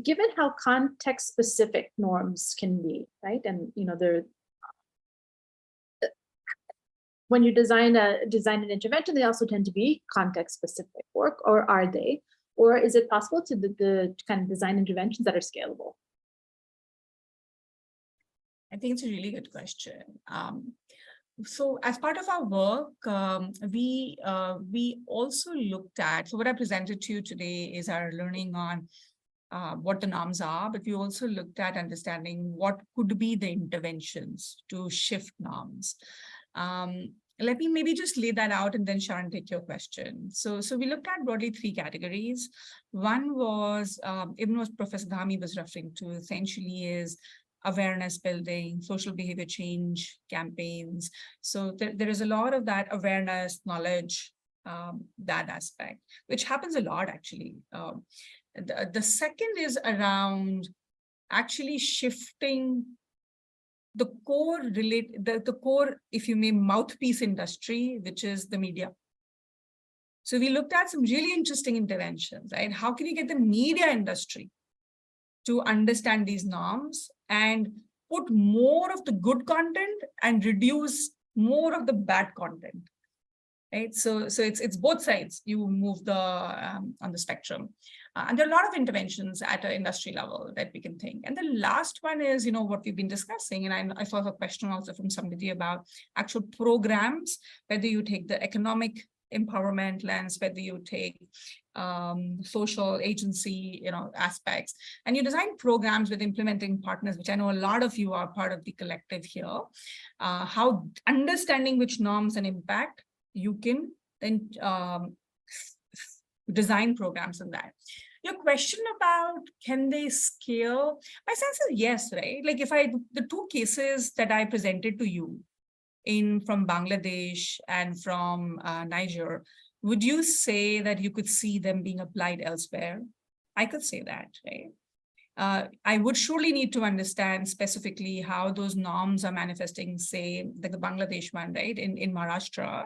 Given how context-specific norms can be, right? And when you design an intervention, they also tend to be context-specific, or are they? Or is it possible to kind of design interventions that are scalable? I think it's a really good question. So as part of our work, we also looked at, so what I presented to you today is our learning on what the norms are, but we also looked at understanding what could be the interventions to shift norms. Let me maybe just lay that out and then Sharon, take your question. So we looked at broadly 3 categories. One was, even what Professor Dhami was referring to, essentially is awareness building, social behavior change campaigns. So there is a lot of that awareness, knowledge, that aspect, which happens a lot actually. The second is around actually shifting the core, if you may, mouthpiece industry, which is the media. So we looked at some really interesting interventions, right? How can you get the media industry to understand these norms and put more of the good content and reduce more of the bad content? right? So it's both sides. You move the on the spectrum, and there are a lot of interventions at an industry level that we can think. And the last one is, what we've been discussing, and I saw a question also from somebody about actual programs, whether you take the economic empowerment lens, whether you take social agency, aspects, and you design programs with implementing partners, which I know a lot of you are part of the collective here. How understanding which norms and impact you can then design programs in that. Your question about can they scale? My sense is yes, right? Like the two cases that I presented to you from Bangladesh and from Niger, would you say that you could see them being applied elsewhere? I could say that, right? I would surely need to understand specifically how those norms are manifesting, say, like the Bangladesh one, right, in Maharashtra.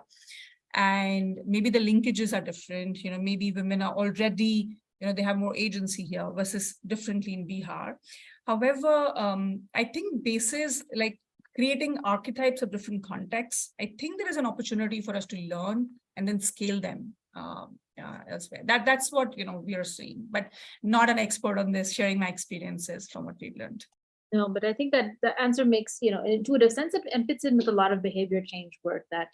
And maybe the linkages are different, maybe women are already, they have more agency here versus differently in Bihar. However, I think basis like creating archetypes of different contexts, I think there is an opportunity for us to learn and then scale them elsewhere. That's what we are seeing, but not an expert on this, sharing my experiences from what we've learned. No, but I think that the answer makes, an intuitive sense and fits in with a lot of behavior change work that,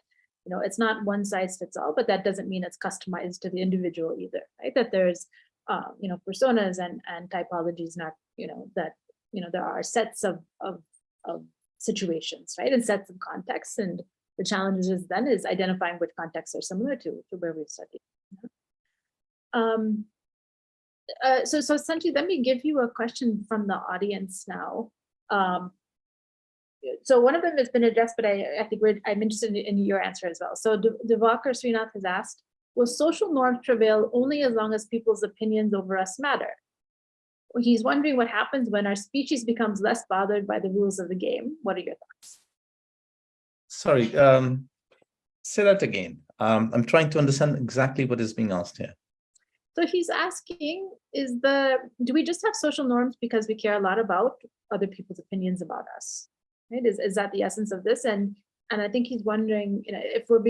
it's not one size fits all, but that doesn't mean it's customized to the individual either, right? That there's, personas and typologies, not, that, there are sets of situations, right? And sets of contexts. And the challenge is then is identifying which contexts are similar to where we've studied. So Sanjeev, let me give you a question from the audience now. So one of them has been addressed, but I think I'm interested in your answer as well. So Divakar Srinath has asked, will social norms prevail only as long as people's opinions over us matter? He's wondering what happens when our species becomes less bothered by the rules of the game. What are your thoughts? Sorry, say that again. I'm trying to understand exactly what is being asked here. So he's asking, do we just have social norms because we care a lot about other people's opinions about us? Right? Is that the essence of this? And I think he's wondering, if we're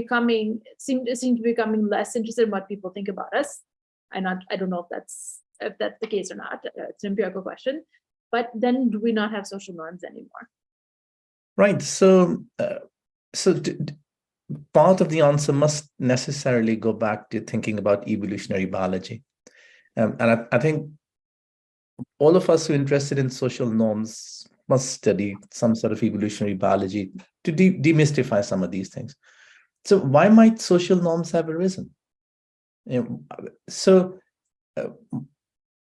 seem to be becoming less interested in what people think about us. I don't know if that's the case or not. It's an empirical question. But then do we not have social norms anymore? Right. So part of the answer must necessarily go back to thinking about evolutionary biology. And I think all of us who are interested in social norms must study some sort of evolutionary biology to demystify some of these things. So why might social norms have arisen?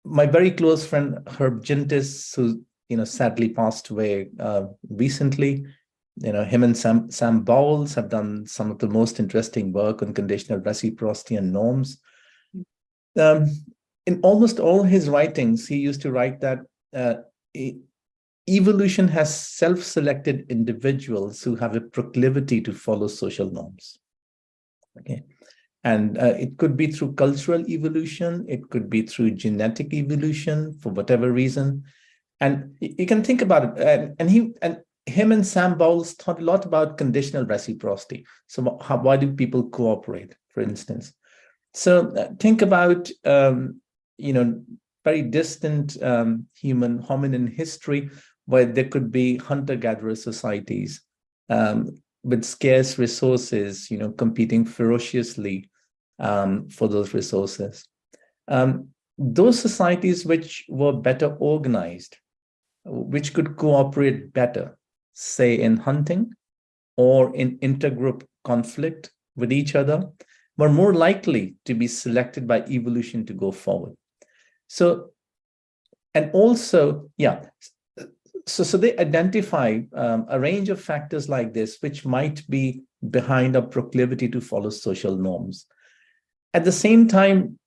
My very close friend Herb Gintis, who sadly passed away recently, him and Sam Bowles have done some of the most interesting work on conditional reciprocity and norms. In almost all his writings, he used to write that evolution has self-selected individuals who have a proclivity to follow social norms. Okay. And it could be through cultural evolution, it could be through genetic evolution for whatever reason. And you can think about it. And him and Sam Bowles thought a lot about conditional reciprocity. So why do people cooperate, for instance? So think about, very distant human hominin history, where there could be hunter-gatherer societies with scarce resources, competing ferociously for those resources. Those societies which were better organized, which could cooperate better, say in hunting or in intergroup conflict with each other, were more likely to be selected by evolution to go forward. So, and also, so they identify a range of factors like this, which might be behind our proclivity to follow social norms. At the same time,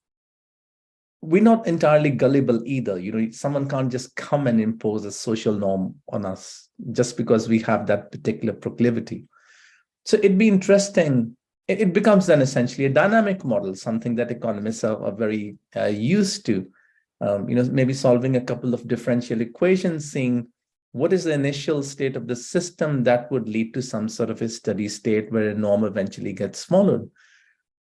we're not entirely gullible either. Someone can't just come and impose a social norm on us just because we have that particular proclivity. So it'd be interesting. It becomes then essentially a dynamic model, something that economists are very used to. Maybe solving a couple of differential equations, seeing what is the initial state of the system that would lead to some sort of a steady state where a norm eventually gets smaller.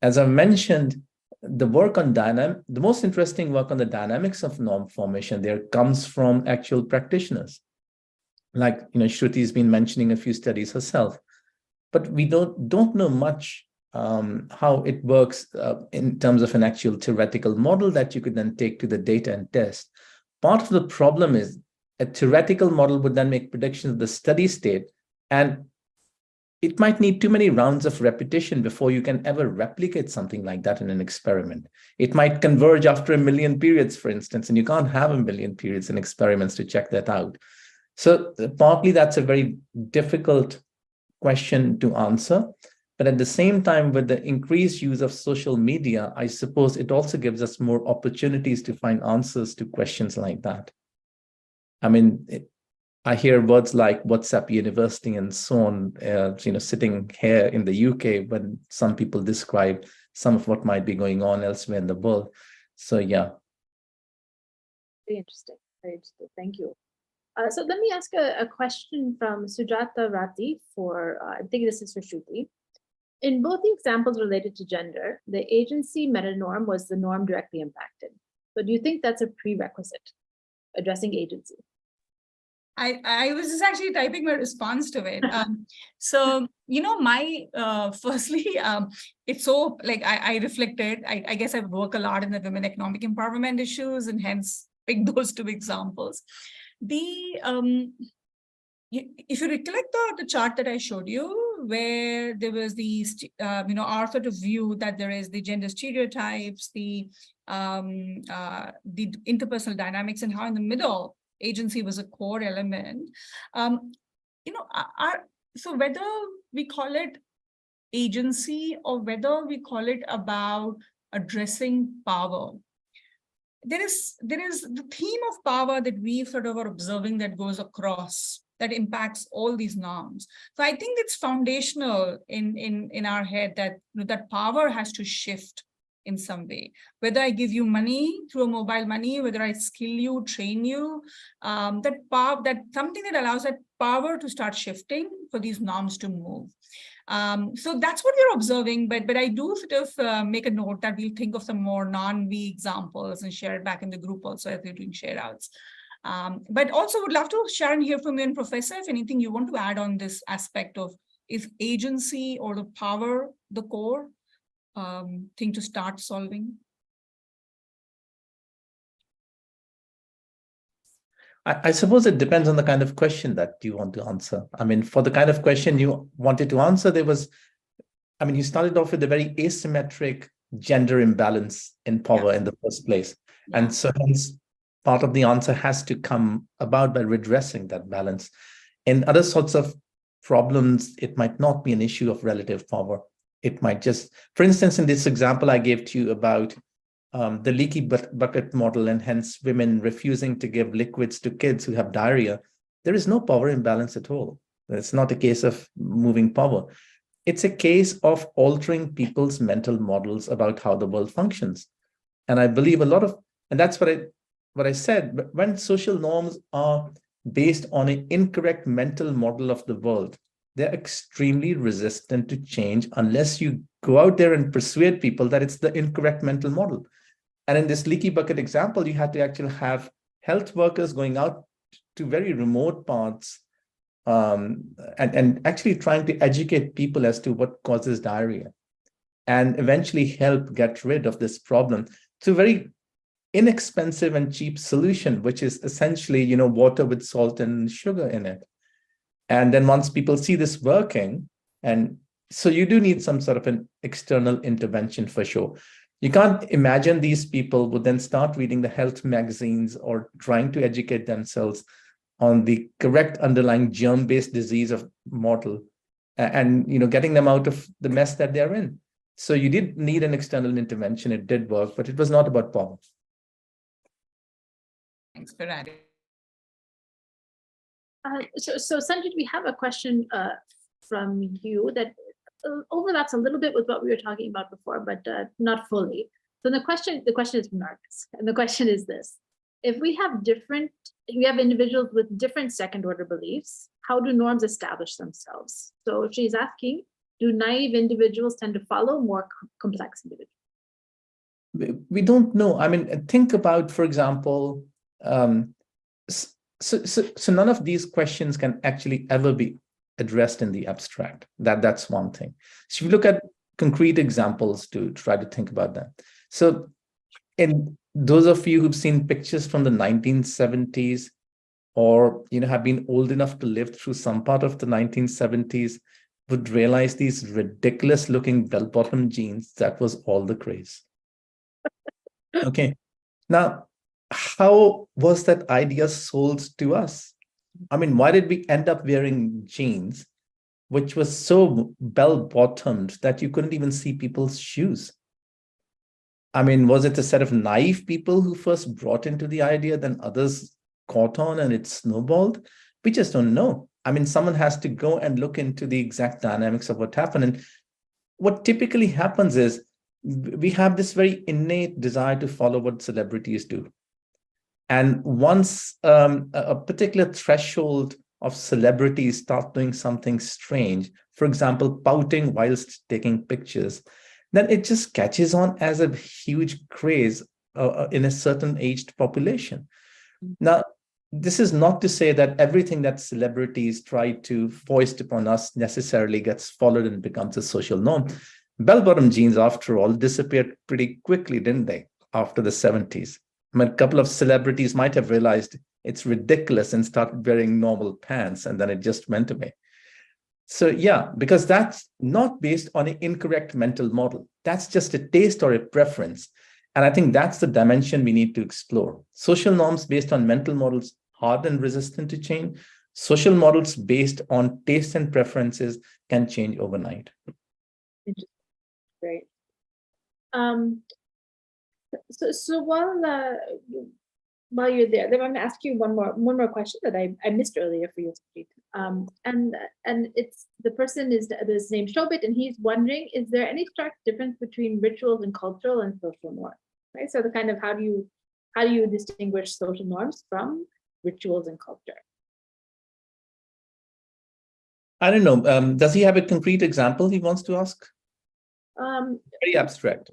As I mentioned, the most interesting work on the dynamics of norm formation there comes from actual practitioners. Like, Shruti's been mentioning a few studies herself, but we don't know much how it works in terms of an actual theoretical model that you could then take to the data and test. Part of the problem is a theoretical model would then make predictions of the steady state, and it might need too many rounds of repetition before you can ever replicate something like that in an experiment. It might converge after 1 million periods, for instance, and you can't have 1 million periods in experiments to check that out. So partly that's a very difficult question to answer. But at the same time, with the increased use of social media, I suppose it also gives us more opportunities to find answers to questions like that. I mean, I hear words like WhatsApp University and so on, sitting here in the UK when some people describe some of what might be going on elsewhere in the world. So, yeah. Very interesting. Very interesting. Thank you. So let me ask a question from Sujata Rati I think this is for Shruti. In both the examples related to gender, the agency meta-norm was the norm directly impacted. So do you think that's a prerequisite, addressing agency? I was just actually typing my response to it. Firstly, it's so like I reflected, I guess I work a lot in the women economic empowerment issues and hence pick those two examples. If you recollect the chart that I showed you, where there was the author to view that there is the gender stereotypes, the interpersonal dynamics, and how in the middle agency was a core element. So whether we call it agency or whether we call it about addressing power, there is the theme of power that we sort of are observing that goes across, that impacts all these norms. So I think it's foundational in our head that that power has to shift in some way. Whether I give you money through a mobile money, whether I skill you, train you, that something that allows that power to start shifting for these norms to move. So that's what we're observing, but I do sort of make a note that we'll think of some more non-V examples and share it back in the group also as we're doing share outs. But also would love to, Sharon, hear from you and Professor, if anything you want to add on this aspect of is agency or the power the core thing to start solving? I suppose it depends on the kind of question that you want to answer. I mean, for the kind of question you wanted to answer, you started off with a very asymmetric gender imbalance in power in the first place. Yeah. And so hence, part of the answer has to come about by redressing that balance. In other sorts of problems, it might not be an issue of relative power. It might just, for instance, in this example I gave to you about the leaky bucket model and hence women refusing to give liquids to kids who have diarrhea, there is no power imbalance at all. It's not a case of moving power. It's a case of altering people's mental models about how the world functions. And I believe and that's what I said, but when social norms are based on an incorrect mental model of the world, they're extremely resistant to change unless you go out there and persuade people that it's the incorrect mental model. And in this leaky bucket example, you had to actually have health workers going out to very remote parts and actually trying to educate people as to what causes diarrhea and eventually help get rid of this problem. It's a very inexpensive and cheap solution, which is essentially, water with salt and sugar in it. And then once people see this working, and so you do need some sort of an external intervention for sure. You can't imagine these people would then start reading the health magazines or trying to educate themselves on the correct underlying germ-based disease of model and getting them out of the mess that they're in. So you did need an external intervention. It did work, but it was not about power. Thanks for adding. So Sanjit, we have a question from you that overlaps a little bit with what we were talking about before, but not fully. So the question is from Nargis, and the question is this: if we have individuals with different second order beliefs, how do norms establish themselves? So she's asking, do naive individuals tend to follow more complex individuals? We don't know. I mean, think about, for example, so none of these questions can actually ever be addressed in the abstract. That's one thing. So if you look at concrete examples to try to think about that. So in those of you who've seen pictures from the 1970s, or have been old enough to live through some part of the 1970s, would realize these ridiculous looking bell-bottom jeans, that was all the craze. Okay. Now, how was that idea sold to us? I mean, why did we end up wearing jeans, which was so bell-bottomed that you couldn't even see people's shoes? I mean, was it a set of naive people who first brought into the idea, then others caught on and it snowballed? We just don't know. I mean, someone has to go and look into the exact dynamics of what happened. And what typically happens is we have this very innate desire to follow what celebrities do. And once a particular threshold of celebrities start doing something strange, for example, pouting whilst taking pictures, then it just catches on as a huge craze in a certain aged population. Now, this is not to say that everything that celebrities try to foist upon us necessarily gets followed and becomes a social norm. Bell-bottom jeans, after all, disappeared pretty quickly, didn't they, after the 70s? I mean, a couple of celebrities might have realized it's ridiculous and started wearing normal pants, and then it just went away. So yeah, because that's not based on an incorrect mental model. That's just a taste or a preference. And I think that's the dimension we need to explore. Social norms based on mental models, hard and resistant to change. Social models based on tastes and preferences can change overnight. Great. So while you're there, then I'm going to ask you one more question that I missed earlier for you, Sanjeet. And it's the person is named Shobit, and he's wondering: is there any stark difference between rituals and cultural and social norms? Right. So the kind of how do you distinguish social norms from rituals and culture? I don't know. Does he have a concrete example he wants to ask? Very abstract.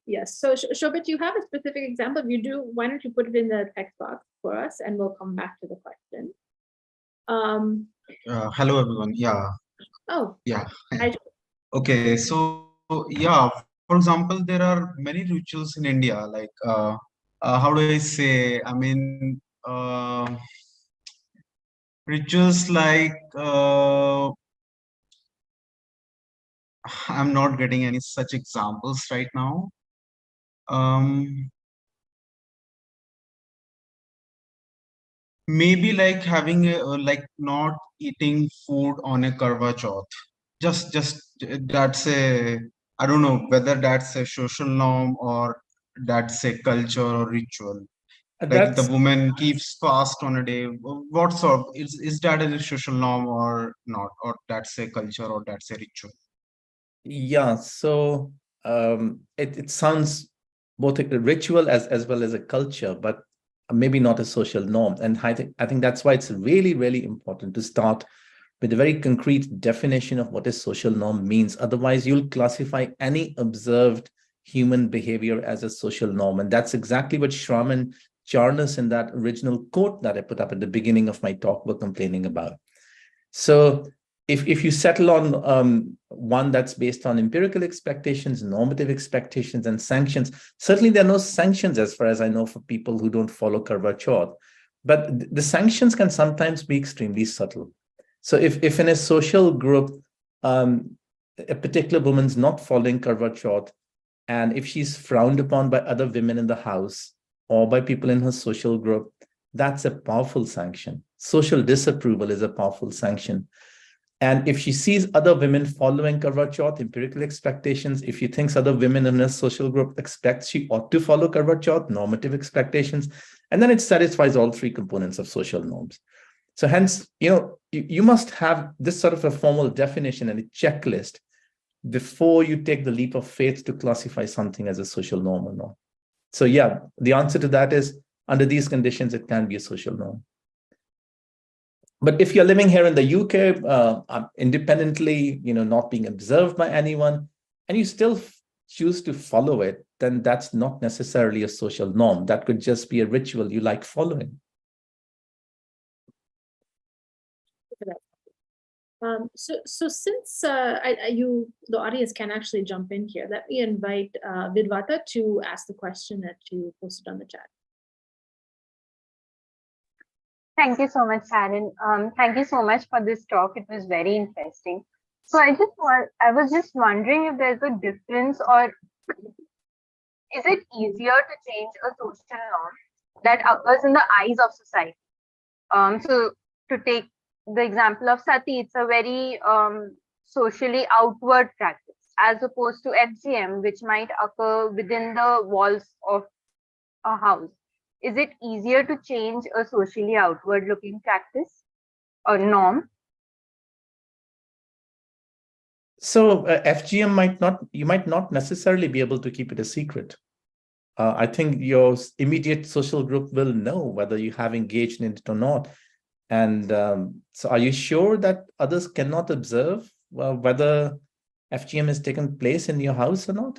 Yes. So Shobit, you have a specific example? If you do, why don't you put it in the text box for us, and we'll come back to the question. Hello everyone. Yeah. Oh. Yeah. I, Okay. So yeah, for example, there are many rituals in India. Like how do I say? I mean, rituals like I'm not getting any such examples right now. Maybe like having a like not eating food on a Karwa Chauth. Just that's a, I don't know whether that's a social norm or that's a culture or ritual. Like the That's woman keeps fast on a day. What sort of, is that a social norm or not? Or that's a culture or that's a ritual? yeah. So it sounds both a ritual as well as a culture, but maybe not a social norm. And I think that's why it's really, really important to start with a very concrete definition of what a social norm means. Otherwise, you'll classify any observed human behavior as a social norm. And that's exactly what Shram and Charnas in that original quote that I put up at the beginning of my talk were complaining about. So if you settle on one that's based on empirical expectations, normative expectations, and sanctions, certainly there are no sanctions as far as I know for people who don't follow Karwa Chauth. But the sanctions can sometimes be extremely subtle. So if in a social group, a particular woman's not following Karwa Chauth, and if she's frowned upon by other women in the house or by people in her social group, that's a powerful sanction. Social disapproval is a powerful sanction. And if she sees other women following Karwa Chauth, empirical expectations, if she thinks other women in her social group expect she ought to follow Karwa Chauth, normative expectations, and then it satisfies all three components of social norms. So hence, you must have this sort of a formal definition and a checklist before you take the leap of faith to classify something as a social norm or not. So yeah, the answer to that is under these conditions, it can be a social norm. But if you're living here in the UK, independently, not being observed by anyone, and you still choose to follow it, then that's not necessarily a social norm. That could just be a ritual you like following. So since the audience can actually jump in here, let me invite Vidvata to ask the question that you posted on the chat. Thank you so much, Karen. Thank you so much for this talk. It was very interesting. So I was just wondering if there's a difference, or is it easier to change a social norm that occurs in the eyes of society? So to take the example of sati, it's a very socially outward practice, as opposed to FGM, which might occur within the walls of a house. Is it easier to change a socially outward looking practice or norm? So FGM you might not necessarily be able to keep it a secret. I think your immediate social group will know whether you have engaged in it or not. And so are you sure that others cannot observe whether FGM has taken place in your house or not?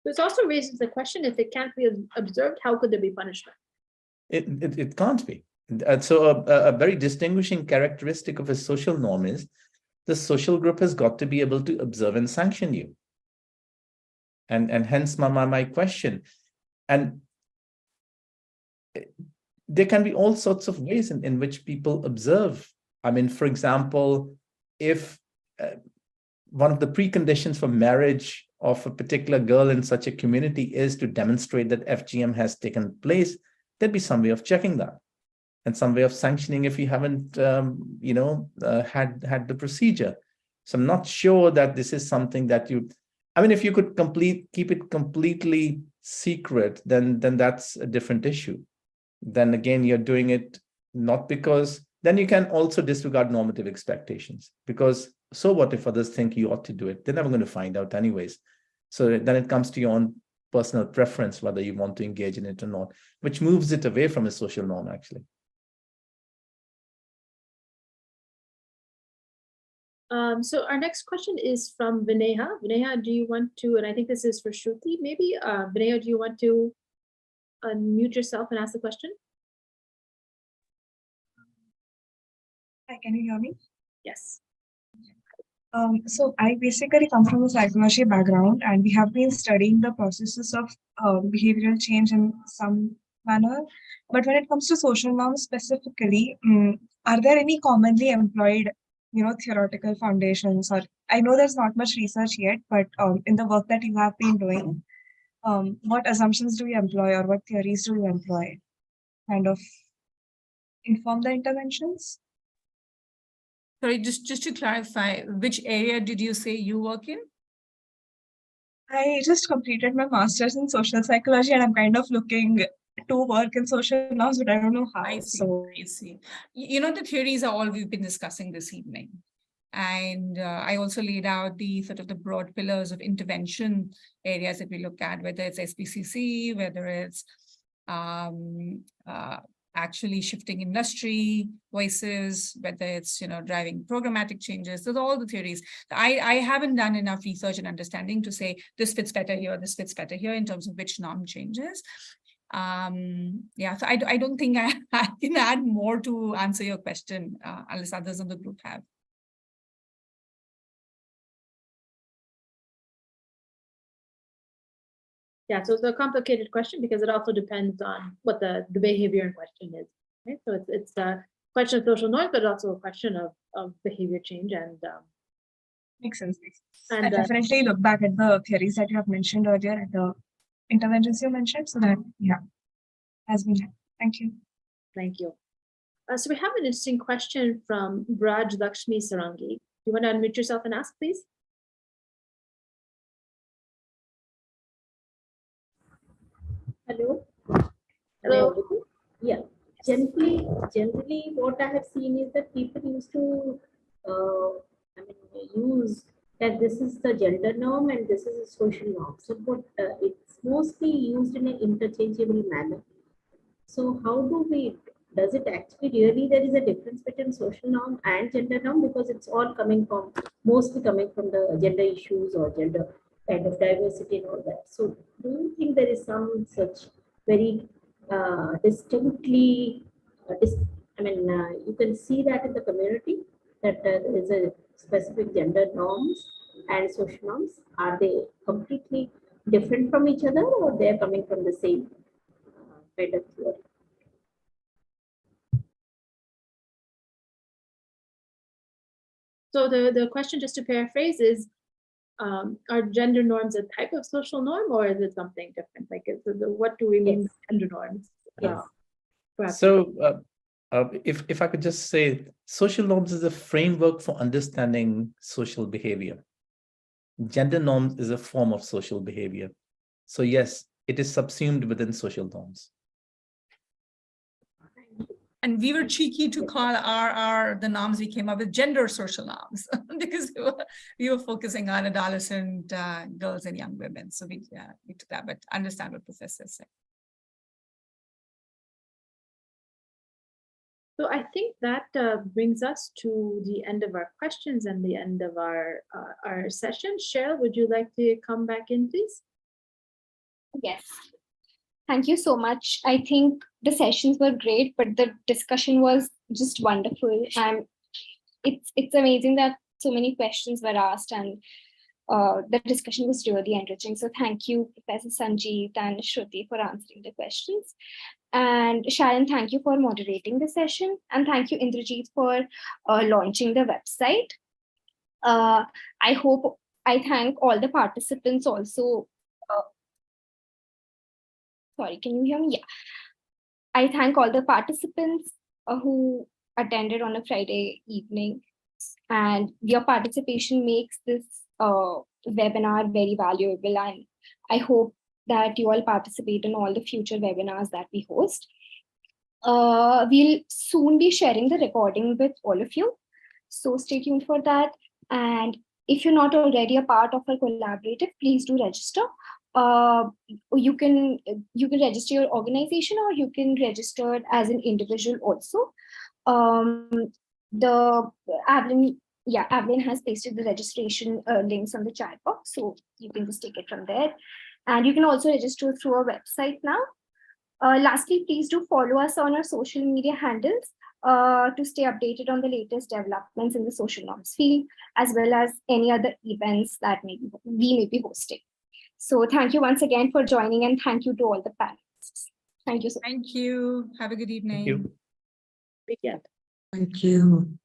This also raises the question, if it can't be observed, how could there be punishment? It can't be. So a very distinguishing characteristic of a social norm is the social group has got to be able to observe and sanction you. And hence my question. And there can be all sorts of ways in which people observe. I mean, for example, if one of the preconditions for marriage of a particular girl in such a community is to demonstrate that FGM has taken place, there'd be some way of checking that and some way of sanctioning if you haven't, had the procedure. So I'm not sure that this is something that if you could keep it completely secret, then that's a different issue. Then again, you're doing it not because, then you can also disregard normative expectations, because so what if others think you ought to do it? They're never going to find out anyways. So then it comes to your own personal preference, whether you want to engage in it or not, which moves it away from a social norm, actually. So our next question is from Vineha. Vineha, do you want to, and I think this is for Shruti, maybe, Vineha, do you want to unmute yourself and ask the question? Hi, can you hear me? Yes. So I basically come from a psychology background, and we have been studying the processes of behavioral change in some manner. But when it comes to social norms specifically, are there any commonly employed, theoretical foundations? Or I know there's not much research yet, but in the work that you have been doing, what assumptions do you employ, or what theories do you employ, kind of inform the interventions? Sorry, just to clarify, which area did you say you work in? I just completed my master's in social psychology, and I'm kind of looking to work in social norms, but I don't know how. I see. The theories are all we've been discussing this evening. And I also laid out the sort of the broad pillars of intervention areas that we look at, whether it's SPCC, whether it's actually shifting industry voices, whether it's, driving programmatic changes. Those are all the theories. I haven't done enough research and understanding to say this fits better here, this fits better here in terms of which norm changes. So I don't think I can add more to answer your question unless others in the group have. Yeah, so it's a complicated question because it also depends on what the behavior in question is. Right? So it's a question of social norms, but also a question of behavior change. And makes sense. And I definitely look back at the theories that you have mentioned earlier, at the interventions you mentioned, so that has been. Thank you. Thank you. So we have an interesting question from Braj Lakshmi Sarangi. You want to unmute yourself and ask, please? Hello. Hello. Yeah. Generally, what I have seen is that people used to, use that this is the gender norm and this is a social norm. So what it's mostly used in an interchangeable manner. So how do we, does it actually really there is a difference between social norm and gender norm, because it's all coming from, mostly coming from the gender issues or gender kind of diversity and all that. So do you think there is some such very distinctly, you can see that in the community that there is a specific gender norms and social norms? Are they completely different from each other, or they're coming from the same kind of theory? So the question, just to paraphrase, is are gender norms a type of social norm, or is it something different? Like, what do we mean Yes. by gender norms? Yes. Perhaps. So, if I could just say, social norms is a framework for understanding social behavior. Gender norms is a form of social behavior. So yes, it is subsumed within social norms. And we were cheeky to call the norms we came up with gender social norms because we were focusing on adolescent girls and young women. So we took that, but understand what Professor said. So I think that brings us to the end of our questions and the end of our session. Cheryl, would you like to come back in, please? Yes. Thank you so much. I think the sessions were great, but the discussion was just wonderful. And it's amazing that so many questions were asked, and the discussion was really enriching. So thank you, Professor Sanjeet and Shruti, for answering the questions. And Sharon, thank you for moderating the session. And thank you, Indrajit, for launching the website. I thank all the participants also. Sorry, can you hear me? Yeah. I thank all the participants who attended on a Friday evening, and your participation makes this webinar very valuable, and I hope that you all participate in all the future webinars that we host. We'll soon be sharing the recording with all of you, so stay tuned for that. And if you're not already a part of our collaborative, please do register. You can register your organization, or you can register as an individual also. The Avalyn has pasted the registration links on the chat box, so you can just take it from there. And you can also register through our website now. Lastly, please do follow us on our social media handles to stay updated on the latest developments in the social norms field, as well as any other events that we may be hosting. So thank you once again for joining, and thank you to all the panelists. Thank you so much. Thank you. Have a good evening. Thank you. Weekend. Thank you.